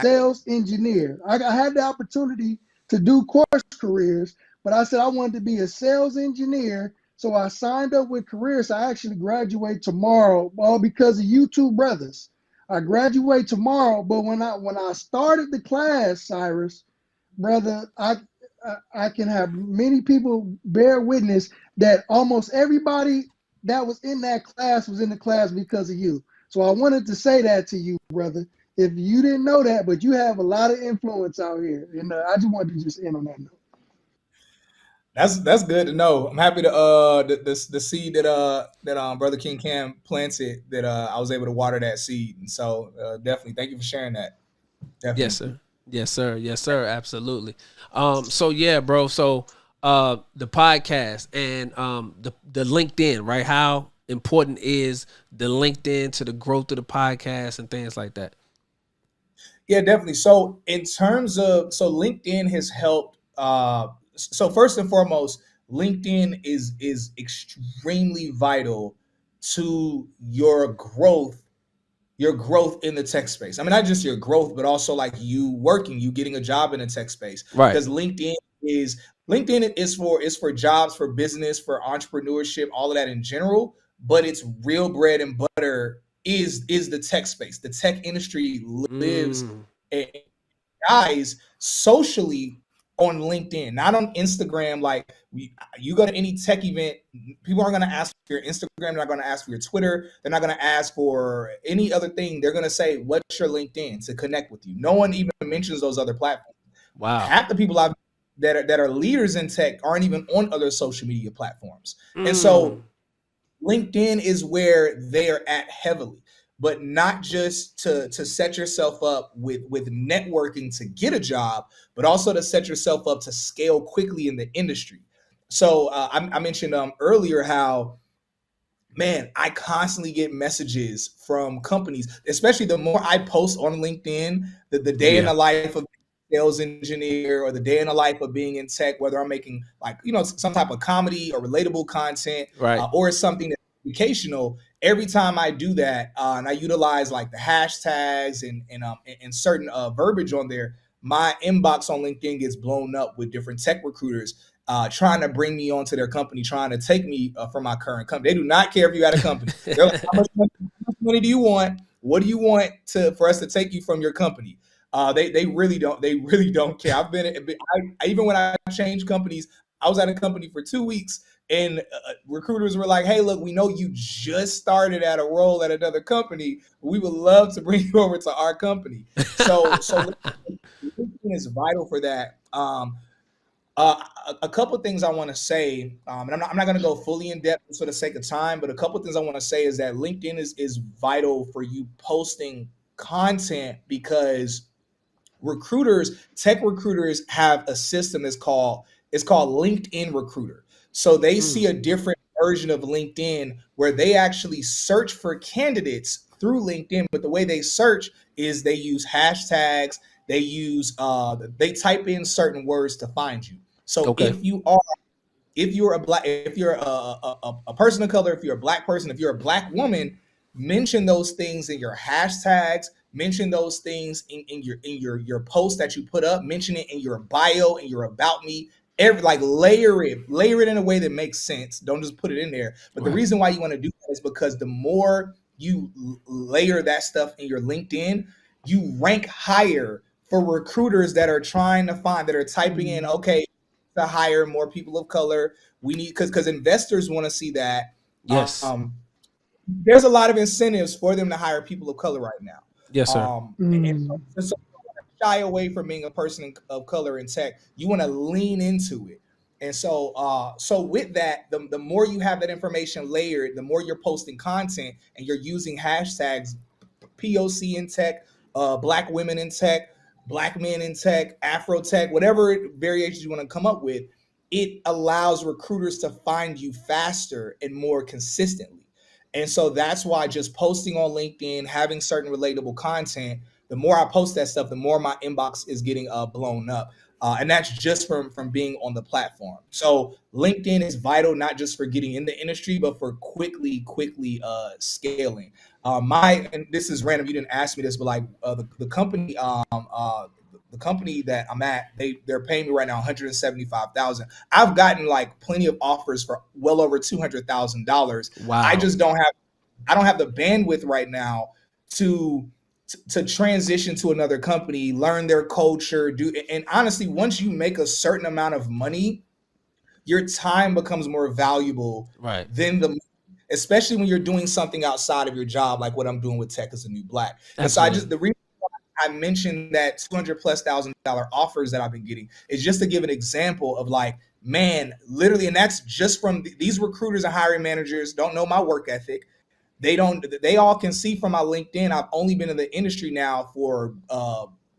sales engineer. I had the opportunity to do Course Careers, but I said I wanted to be a sales engineer. So I signed up with Careers. I actually graduate tomorrow, all because of you two brothers. I graduate tomorrow, but when I started the class, Cyrus, brother, I can have many people bear witness that almost everybody that was in that class was in the class because of you. So I wanted to say that to you, brother. If you didn't know that, but you have a lot of influence out here, and I just wanted to just end on that note. That's good to know. I'm happy to the seed that Brother King Cam planted, that I was able to water that seed, and so definitely thank you for sharing that. Yes, Definitely. sir. Yes, sir. Yes, sir. Absolutely. So yeah, bro. So the podcast and the LinkedIn, right? How important is the LinkedIn to the growth of the podcast and things like that? Yeah, definitely. So in terms of, so LinkedIn has helped. So first and foremost, LinkedIn is extremely vital to your growth in the tech space. I mean, not just your growth, but also like you getting a job in the tech space, Right. because LinkedIn is for jobs, for business, for entrepreneurship, all of that in general. But its real bread and butter is the tech space. The tech industry lives Mm, and dies socially on LinkedIn, not on Instagram. Like you go to any tech event, people aren't going to ask for your Instagram. They're not going to ask for your Twitter. They're not going to ask for any other thing. They're going to say, "What's your LinkedIn?" to connect with you. No one even mentions those other platforms. wow. Half the people that are leaders in tech aren't even on other social media platforms, and Mm, so LinkedIn is where they're at heavily, but not just to set yourself up with networking to get a job, but also to set yourself up to scale quickly in the industry. So I mentioned earlier how, man, I constantly get messages from companies, especially the more I post on LinkedIn, the day in yeah. the life of a sales engineer or the day in the life of being in tech, whether I'm making, like, some type of comedy or relatable content, Right. or it's something that's educational. Every time I do that, and I utilize like the hashtags and certain verbiage on there, my inbox on LinkedIn gets blown up with different tech recruiters trying to bring me onto their company, trying to take me from my current company. They do not care if you had a company. They're like, how much money do you want? What do you want for us to take you from your company? They really don't. They really don't care. Even when I changed companies, I was at a company for 2 weeks, and recruiters were like, "Hey, look, we know you just started at a role at another company. We would love to bring you over to our company." So LinkedIn is vital for that. A couple of things I want to say, and I'm not going to go fully in depth for the sake of time, but a couple of things I want to say is that LinkedIn is vital for you posting content, because tech recruiters have a system it's called LinkedIn Recruiter. So they see Mm, a different version of LinkedIn where they actually search for candidates through LinkedIn, but the way they search is they use hashtags. They type in certain words to find you. So Okay. if you're a black, if you're a person of color, if you're a black person, if you're a black woman, mention those things in your hashtags, mention those things in your post that you put up, mention it in your bio, in your about me. Like layer it in a way that makes sense. Don't just put it in there. But the Right. reason why you want to do that is because the more you layer that stuff in your LinkedIn, you rank higher for recruiters that are trying to find, that are typing in, okay, to hire more people of color. We need, because investors want to see that. Yes. There's a lot of incentives for them to hire people of color right now. Yes, sir. And so shy away from being a person of color in tech. You want to lean into it. And so with that, the more you have that information layered, the more you're posting content and you're using hashtags, POC in tech, black women in tech, black men in tech, Afro tech, whatever variations you want to come up with, it allows recruiters to find you faster and more consistently. And so that's why just posting on LinkedIn, having certain relatable content, the more I post that stuff, the more my inbox is getting blown up. And that's just from being on the platform. So LinkedIn is vital, not just for getting in the industry, but for quickly scaling. And this is random. You didn't ask me this, but like the company, the company that I'm at, they're paying me right now $175,000. I've gotten like plenty of offers for well over $200,000. Wow. I don't have the bandwidth right now to transition to another company, learn their culture, and honestly, once you make a certain amount of money, your time becomes more valuable Right. than especially when you're doing something outside of your job, like what I'm doing with Tech is the New Black. And Absolutely. so the reason why I mentioned that $200,000+ offers that I've been getting is just to give an example of like, man, literally, and that's just from these recruiters and hiring managers don't know my work ethic. They all can see from my LinkedIn, I've only been in the industry now for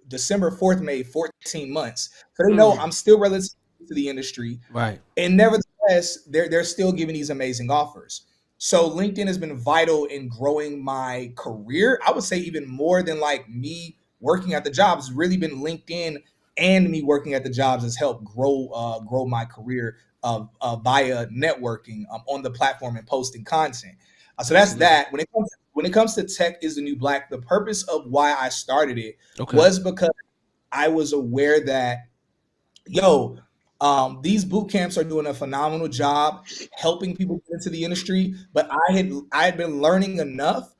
December 4th made 14 months. So they know I'm still relative to the industry. Right. And nevertheless, they're still giving these amazing offers. So LinkedIn has been vital in growing my career. I would say even more than like me working at the jobs, it's really been LinkedIn and me working at the jobs has helped grow my career via networking on the platform and posting content. So that's Absolutely. that. When it comes to Tech is the New Black, the purpose of why I started it Okay. was because I was aware that, these boot camps are doing a phenomenal job helping people get into the industry, but I had been learning enough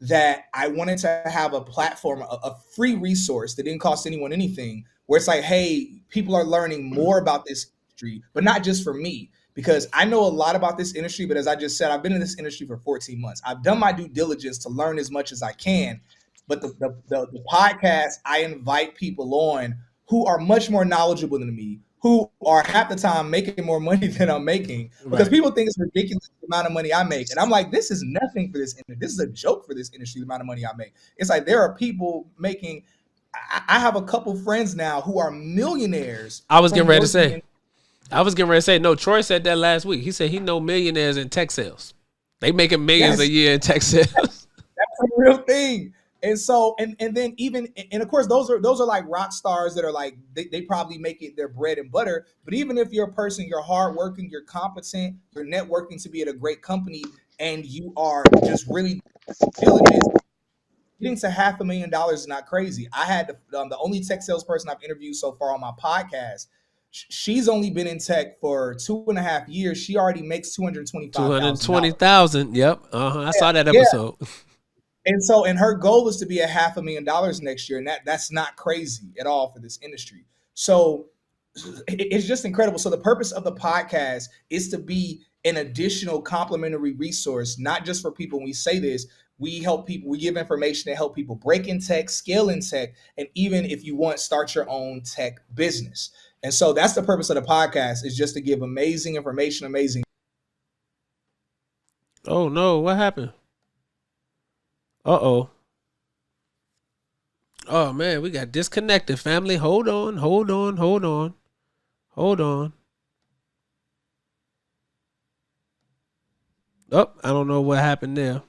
that I wanted to have a platform, a free resource that didn't cost anyone anything, where it's like, hey, people are learning more about this industry, but not just for me, because I know a lot about this industry, but as I just said, I've been in this industry for 14 months. I've done my due diligence to learn as much as I can, but the podcast, I invite people on who are much more knowledgeable than me, who are half the time making more money than I'm making, because Right. people think it's ridiculous the amount of money I make. And I'm like, this is nothing for this industry. This is a joke for this industry, the amount of money I make. It's like there are people making, I have a couple friends now who are millionaires I was getting from ready to working say. in. No, Troy said that last week. He said he know millionaires in tech sales. They making millions a Yes, year in tech sales. that's a real thing. And so, and then even, and of course, those are like rock stars that are like, they probably make it their bread and butter. But even if you're a person, you're hardworking, you're competent, you're networking to be at a great company, and you are just really diligent, getting to $500,000 is not crazy. I had the only tech salesperson I've interviewed so far on my podcast. She's only been in tech for 2.5 years. She already makes $225,000. 220,000. Yep. I saw that Yeah. episode. And her goal is to be at $500,000 next year, and that's not crazy at all for this industry. So it's just incredible. So the purpose of the podcast is to be an additional complimentary resource, not just for people. When we say this, we help people, we give information to help people break in tech, scale in tech, and even if you want, start your own tech business. And so that's the purpose of the podcast, is just to give amazing information, amazing. Oh no, what happened? Uh-oh. Oh man, we got disconnected, family. Hold on. Oh, I don't know what happened there.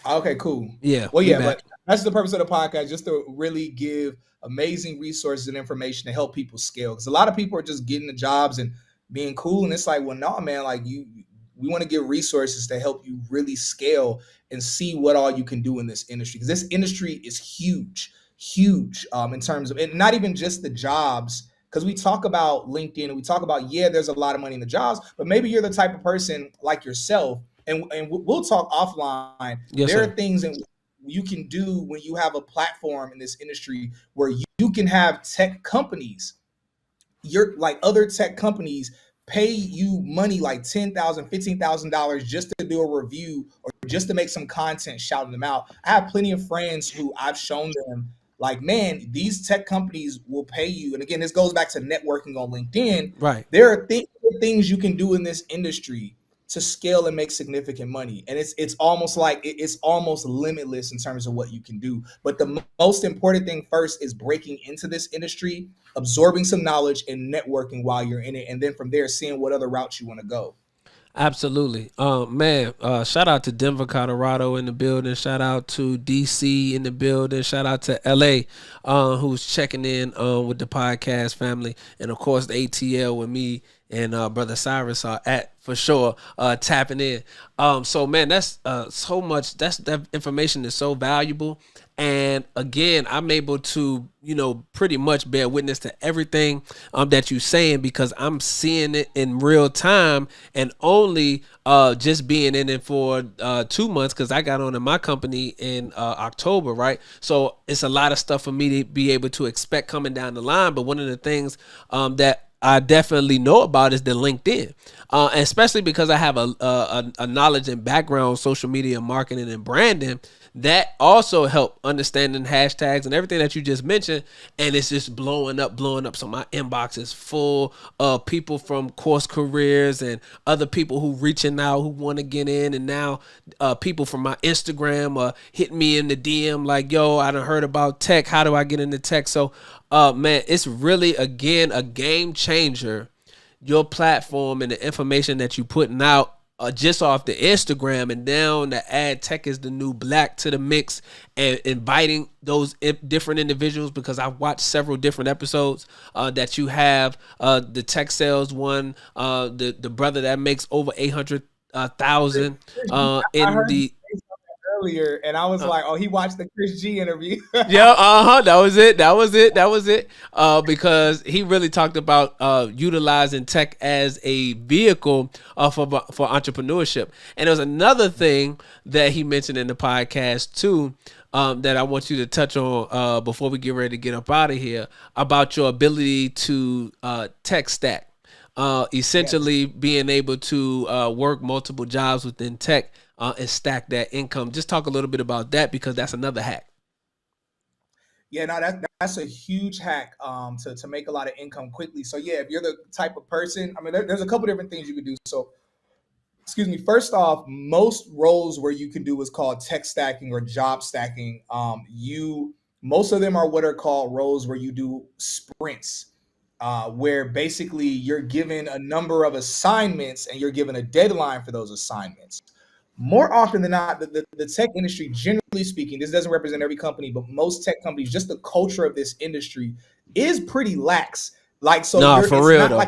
Okay, cool. Yeah, Well, we yeah, back. but that's the purpose of the podcast, just to really give amazing resources and information to help people scale. Because a lot of people are just getting the jobs and being cool, and it's like, well, no, man, like we want to give resources to help you really scale and see what all you can do in this industry. Because this industry is huge, huge, in terms of, and not even just the jobs. Because we talk about LinkedIn and we talk about, yeah, there's a lot of money in the jobs, but maybe you're the type of person like yourself, and we'll talk offline. Yes, There sir. are things that you can do when you have a platform in this industry where you can have tech companies, you're like other tech companies, pay you money like $10,000, $15,000 just to do a review or just to make some content shouting them out. I have plenty of friends who I've shown them, like, man, these tech companies will pay you. And again, this goes back to networking on LinkedIn. Right. There are things you can do in this industry to scale and make significant money, and it's almost like it's almost limitless in terms of what you can do. But the most important thing first is breaking into this industry, absorbing some knowledge and networking while you're in it, and then from there seeing what other routes you want to go. Absolutely. Man, shout out to Denver, Colorado in the building. Shout out to DC in the building. Shout out to LA, who's checking in with the podcast family. And of course, the ATL with me and Brother Cyrus are at for sure tapping in. So man, that's so much. That information is so valuable. And again, I'm able to, pretty much bear witness to everything that you're saying, because I'm seeing it in real time, and only just being in it for 2 months, because I got on in my company in October, right? So it's a lot of stuff for me to be able to expect coming down the line. But one of the things that I definitely know about is the LinkedIn, especially because I have a knowledge and background on social media marketing and branding. That also help understanding hashtags and everything that you just mentioned, and it's just blowing up, blowing up. So my inbox is full of people from course careers and other people who reaching out who want to get in, and now people from my Instagram hitting me in the DM like, "Yo, I done heard about tech. How do I get into tech?" So, man, it's really again a game changer. Your platform and the information that you putting out just off the Instagram, and down to add Tech is the New Black to the mix and inviting those different individuals, because I've watched several different episodes that you have. The tech sales one, the brother that makes over 800,000 I in heard you the say something earlier, and I was like, oh, he watched the Chris G interview. yeah, That was it. Because he really talked about utilizing tech as a vehicle for entrepreneurship. And there was another thing that he mentioned in the podcast too, that I want you to touch on before we get ready to get up out of here, about your ability to tech stack. Yes. Essentially being able to work multiple jobs within tech and stack that income. Just talk a little bit about that, because that's another hack. Yeah, no, that's a huge hack to make a lot of income quickly. So yeah, if you're the type of person, I mean, there's a couple different things you can do. So excuse me, first off, most roles where you can do what's called tech stacking or job stacking, you most of them are what are called roles where you do sprints, where basically you're given a number of assignments and you're given a deadline for those assignments. More often than not, the tech industry, generally speaking, this doesn't represent every company, but most tech companies, just the culture of this industry is pretty lax. Like, so Nah, you're, for real though.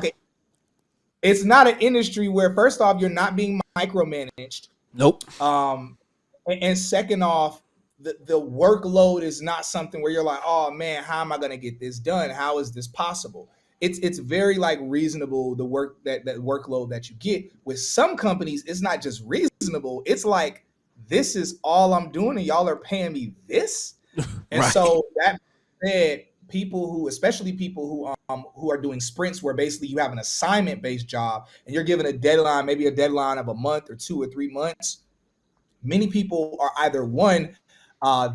it's not an industry where, first off, you're not being micromanaged. Nope. And second off, the workload is not something where you're like, oh man, how am I going to get this done? How is this possible? It's very like reasonable, the work that workload that you get. With some companies, it's not just reasonable. It's like, this is all I'm doing, and y'all are paying me this. And Right. so that said, especially people who are doing sprints, where basically you have an assignment based job and you're given a deadline, maybe a deadline of a month or 2 or 3 months. Many people are either one,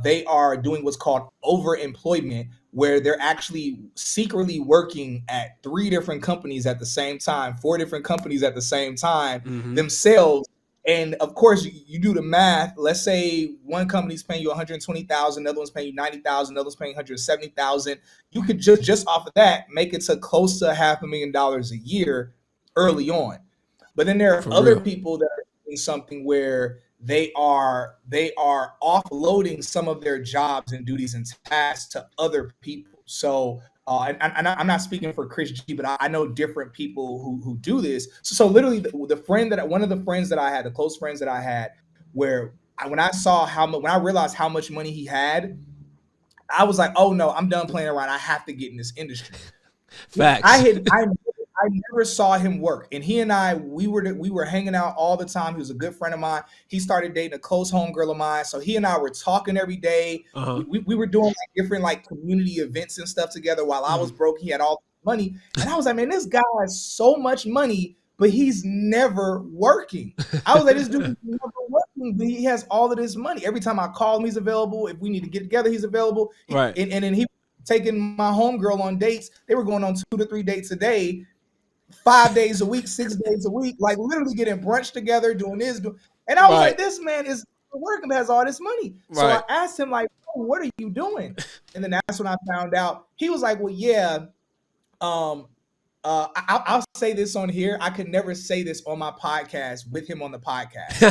they are doing what's called overemployment, where they're actually secretly working at 3 different companies at the same time, 4 different companies at the same time Mm-hmm. themselves. And of course, you do the math. Let's say one company's paying you 120,000, another one's paying you 90,000, another one's paying 170,000. You could just off of that make it to close to $500,000 a year early on. But then there are For other real. people that are doing something where they are offloading some of their jobs and duties and tasks to other people. So and I'm not speaking for Chris G, but I know different people who do this. So literally, the friend that one of the friends that I had, the close friends that I had, where when I saw when I realized how much money he had, I was like, oh no, I'm done playing around. I have to get in this industry. Facts. I never saw him work, and he and I we were hanging out all the time. He was a good friend of mine. He started dating a close homegirl of mine, so he and I were talking every day. Uh-huh. We were doing like different like community events and stuff together. While I was broke, he had all the money, and I was like, man, this guy has so much money, but he's never working. I was like, this dude is never working, but he has all of this money. Every time I call him, he's available. If we need to get together, he's available. Right. And then he taking my homegirl on dates. They were going on 2 to 3 dates a day, 5 days a week, 6 days a week, like literally getting brunch together, doing this. And I was like, this man is working, has all this money. So I asked him, like, oh, what are you doing? And then that's when I found out. He was like, well, yeah, I'll say this on here. I could never say this on my podcast with him on the podcast.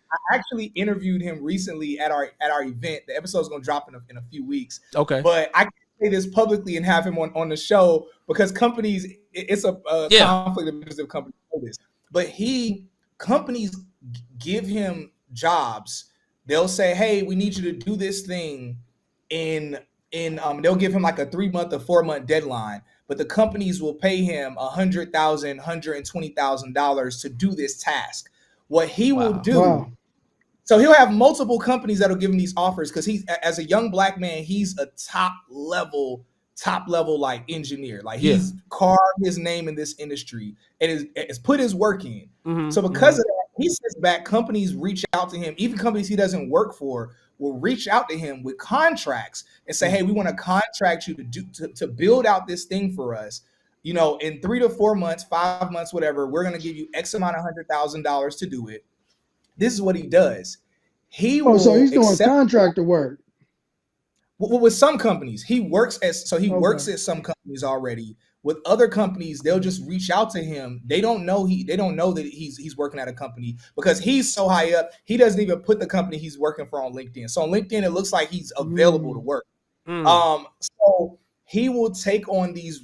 I actually interviewed him recently at our event. The episode's gonna drop in a few weeks. Okay. But I can say this publicly and have him on the show because companies, it's a conflict of interest of companies know this. But companies give him jobs. They'll say, hey, we need you to do this thing they'll give him like a 3-month or 4-month deadline. But the companies will pay him $100,000, $120,000 to do this task. What he will do, so he'll have multiple companies that'll give him these offers because he's, as a young black man, he's a top level like engineer. Like he's carved his name in this industry and is put his work in. So because of that, he sits back. Companies reach out to him. Even companies he doesn't work for will reach out to him with contracts and say, hey, we want to contract you to build out this thing for us. You know, in 3 to 4 months, 5 months, whatever, we're going to give you X amount of $100,000 to do it. This is what he does. So he's doing contractor work. With some companies, he works at some companies already. With other companies, they'll just reach out to him. They don't know that he's working at a company because he's so high up. He doesn't even put the company he's working for on LinkedIn. So on LinkedIn, it looks like he's available to work. So he will take on these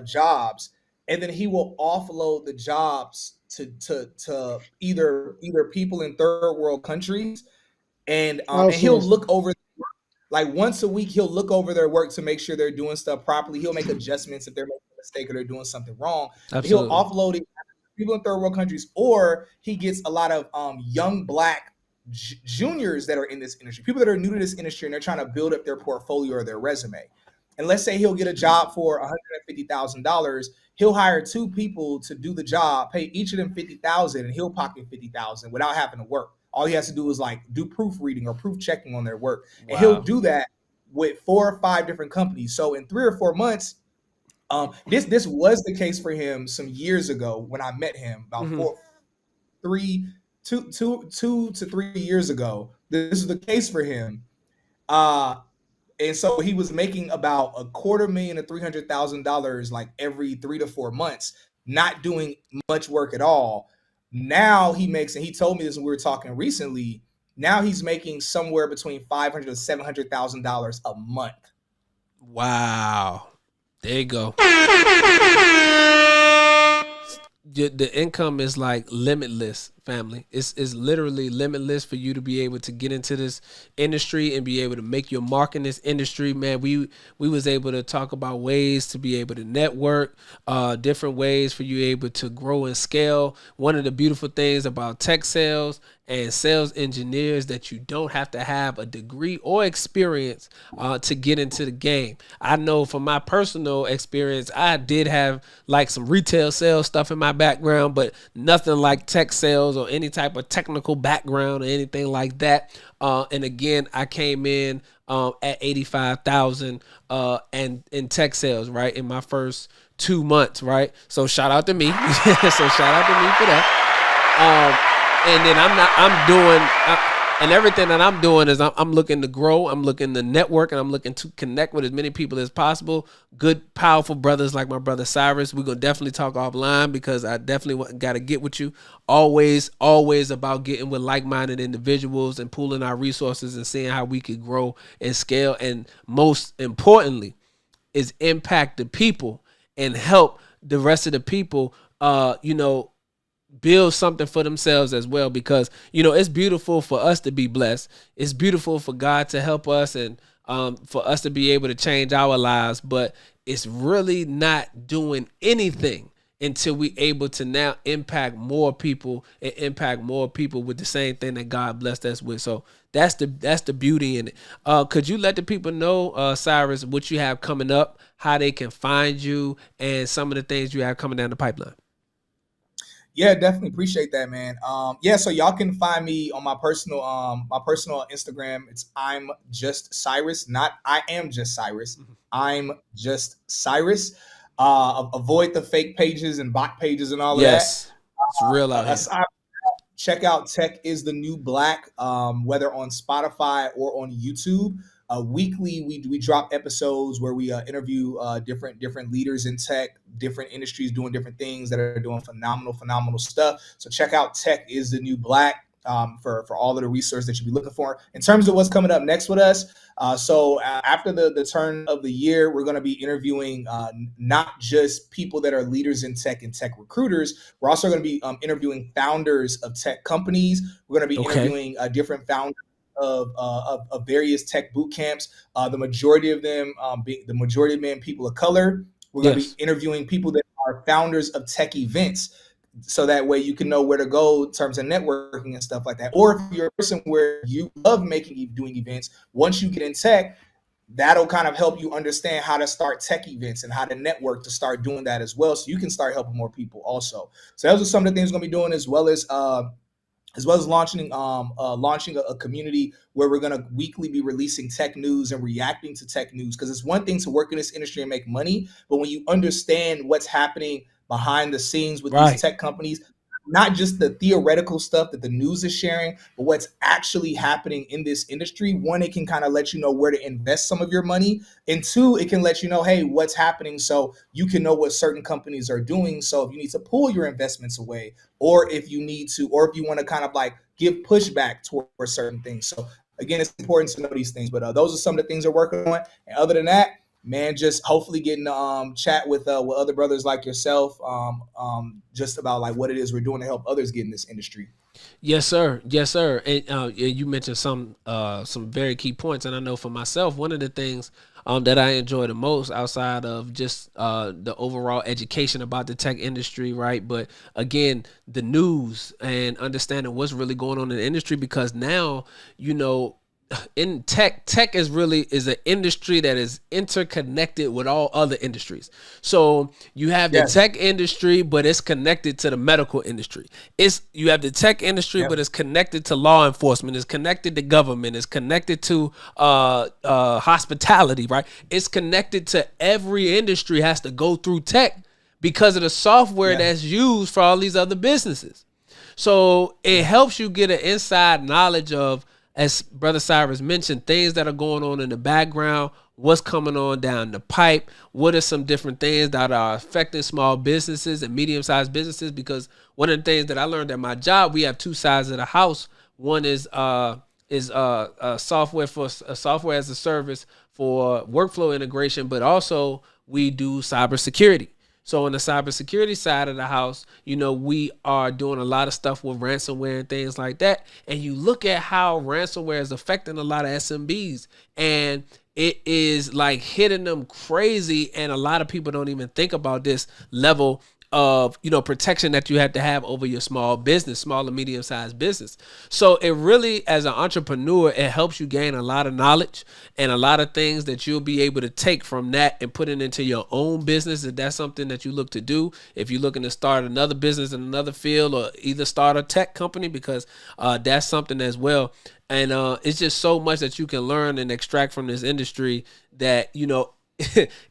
jobs, and then he will offload the jobs to either people in third world countries, and he'll look over, like once a week, he'll look over their work to make sure they're doing stuff properly. He'll make adjustments if they're making a mistake or they're doing something wrong. He'll offload it to people in third world countries, or he gets a lot of young black juniors that are in this industry, people that are new to this industry, and they're trying to build up their portfolio or their resume. And let's say he'll get a job for $150,000. He'll hire 2 people to do the job, pay each of them $50,000, and he'll pocket $50,000 without having to work. All he has to do is like do proofreading or proof checking on their work. And he'll do that with 4 or 5 different companies. So in 3 or 4 months, this was the case for him some years ago when I met him, about 2 to 3 years ago. This is the case for him. And so he was making about $250,000 to $300,000 like every 3 to 4 months, not doing much work at all. Now he makes, and he told me this when we were talking recently, now he's making somewhere between $500,000 to $700,000 a month. Wow. There you go. The income is like limitless, family. It's literally limitless for you to be able to get into this industry and be able to make your mark in this industry, man. We was able to talk about ways to be able to network, different ways for you able to grow and scale. One of the beautiful things about tech sales and sales engineers that you don't have to have a degree or experience to get into the game. I know from my personal experience, I did have like some retail sales stuff in my background, but nothing like tech sales or any type of technical background or anything like that. And again, I came in at 85,000 and in tech sales, right, in my first 2 months, right? So shout out to me. So shout out to me for that. And then And everything that I'm doing is I'm looking to grow, I'm looking to network, and I'm looking to connect with as many people as possible. Good, powerful brothers like my brother Cyrus. We're gonna definitely talk offline because I definitely got to get with you. Always, always about getting with like-minded individuals and pooling our resources and seeing how we could grow and scale. And most importantly, is impact the people and help the rest of the people. Build something for themselves as well, because it's beautiful for us to be blessed, it's beautiful for God to help us, and for us to be able to change our lives, but it's really not doing anything until we able to now impact more people and impact more people with the same thing that God blessed us with. So that's the beauty in it. Could you let the people know, Cyrus, what you have coming up, how they can find you, and some of the things you have coming down the pipeline? Yeah, definitely appreciate that, man. Yeah, so y'all can find me on my personal Instagram. It's I'm just Cyrus, not I am just Cyrus. I'm just Cyrus. Avoid the fake pages and bot pages and all of that. Yes, it's real out here. Check out Tech is the New Black, whether on Spotify or on YouTube. Weekly, we drop episodes where we interview different leaders in tech, different industries doing different things that are doing phenomenal stuff. So check out Tech is the New Black for all of the resources that you'll be looking for. In terms of what's coming up next with us, after the turn of the year, we're going to be interviewing not just people that are leaders in tech and tech recruiters. We're also going to be interviewing founders of tech companies. We're going to be interviewing different founders of various tech boot camps. The majority of them being people of color. We're going to be interviewing people that are founders of tech events, so that way you can know where to go in terms of networking and stuff like that. Or if you're a person where you love doing events, once you get in tech, that'll kind of help you understand how to start tech events and how to network to start doing that as well, so you can start helping more people also. So those are some of the things we're going to be doing, as well as launching a community where we're going to weekly be releasing tech news and reacting to tech news. Because it's one thing to work in this industry and make money, but when you understand what's happening behind the scenes with these tech companies, not just the theoretical stuff that the news is sharing, but what's actually happening in this industry. One, it can kind of let you know where to invest some of your money. And two, it can let you know, hey, what's happening, so you can know what certain companies are doing. So if you need to pull your investments away, or if you want to kind of like give pushback towards certain things. So again, it's important to know these things, but those are some of the things we're working on. And other than that, man, just hopefully getting to chat with other brothers like yourself, just about like what it is we're doing to help others get in this industry. Yes, sir. Yes, sir. And you mentioned some very key points, and I know for myself, one of the things that I enjoy the most, outside of just the overall education about the tech industry, right? But again, the news and understanding what's really going on in the industry, because now, in tech is an industry that is interconnected with all other industries. So you have the tech industry, but it's connected to the medical industry. You have the tech industry, but it's connected to law enforcement. It's connected to government. It's connected to hospitality, right? It's connected to every industry. Has to go through tech because of the software that's used for all these other businesses. So it helps you get an inside knowledge of, as Brother Cyrus mentioned, things that are going on in the background, what's coming on down the pipe, what are some different things that are affecting small businesses and medium-sized businesses. Because one of the things that I learned at my job, we have two sides of the house. One is software as a service for workflow integration, but also we do cybersecurity. So on the cybersecurity side of the house, we are doing a lot of stuff with ransomware and things like that. And you look at how ransomware is affecting a lot of SMBs, and it is like hitting them crazy. And a lot of people don't even think about this level of protection that you have to have over your small and medium-sized business. So it really, as an entrepreneur, it helps you gain a lot of knowledge and a lot of things that you'll be able to take from that and put it into your own business, if that's something that you look to do. If you're looking to start another business in another field, or either start a tech company, because that's something as well. And it's just so much that you can learn and extract from this industry that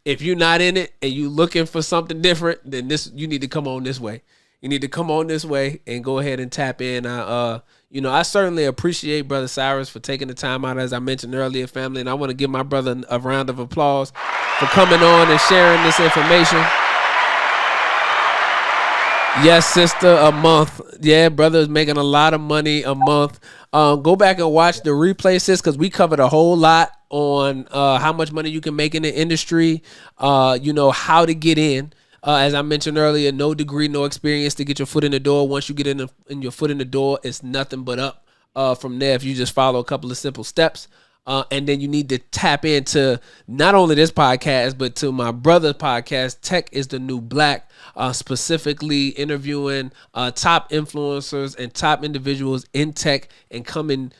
if you're not in it and you looking for something different, then you need to come on this way. You need to come on this way and go ahead and tap in. I certainly appreciate Brother Cyrus for taking the time out, as I mentioned earlier, family. And I want to give my brother a round of applause for coming on and sharing this information. Yes, sister, a month. Yeah, brother is making a lot of money a month. Go back and watch the replay, sis, because we covered a whole lot on how much money you can make in the industry, how to get in. As I mentioned earlier, no degree, no experience to get your foot in the door. Once you get in your foot in the door, it's nothing but up from there if you just follow a couple of simple steps. And then you need to tap into not only this podcast, but to my brother's podcast, Tech is the New Black, specifically interviewing top influencers and top individuals in tech, and coming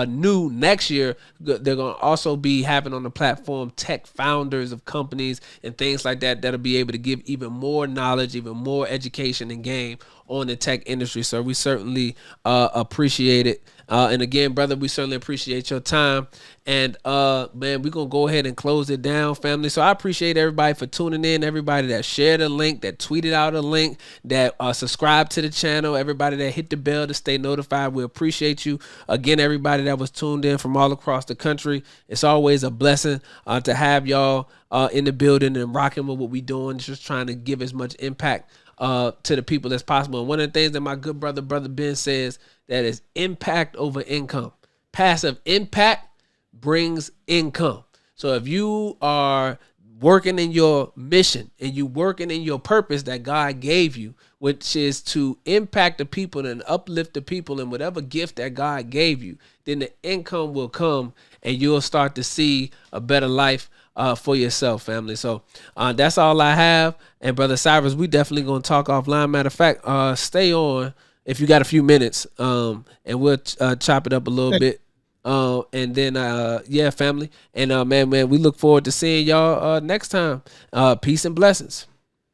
new next year. They're going to also be having on the platform tech founders of companies and things like that that'll be able to give even more knowledge, even more education and game on the tech industry. So we certainly appreciate it. And again, brother, we certainly appreciate your time. And man, we're gonna go ahead and close it down, family. So I appreciate everybody for tuning in, everybody that shared a link, that tweeted out a link, that subscribed to the channel, everybody that hit the bell to stay notified. We appreciate you. Again, everybody that was tuned in from all across the country. It's always a blessing to have y'all in the building and rocking with what we doing, just trying to give as much impact to the people as possible. And one of the things that my good brother Ben says, that is impact over income. Passive impact brings income. So if you are working in your mission and you working in your purpose that God gave you, which is to impact the people and uplift the people in whatever gift that God gave you, then the income will come and you'll start to see a better life for yourself, family. So that's all I have. And Brother Cyrus, we definitely going to talk offline. Matter of fact, stay on if you got a few minutes, and we'll chop it up a little bit. And then, family. And, man, we look forward to seeing y'all next time. Peace and blessings.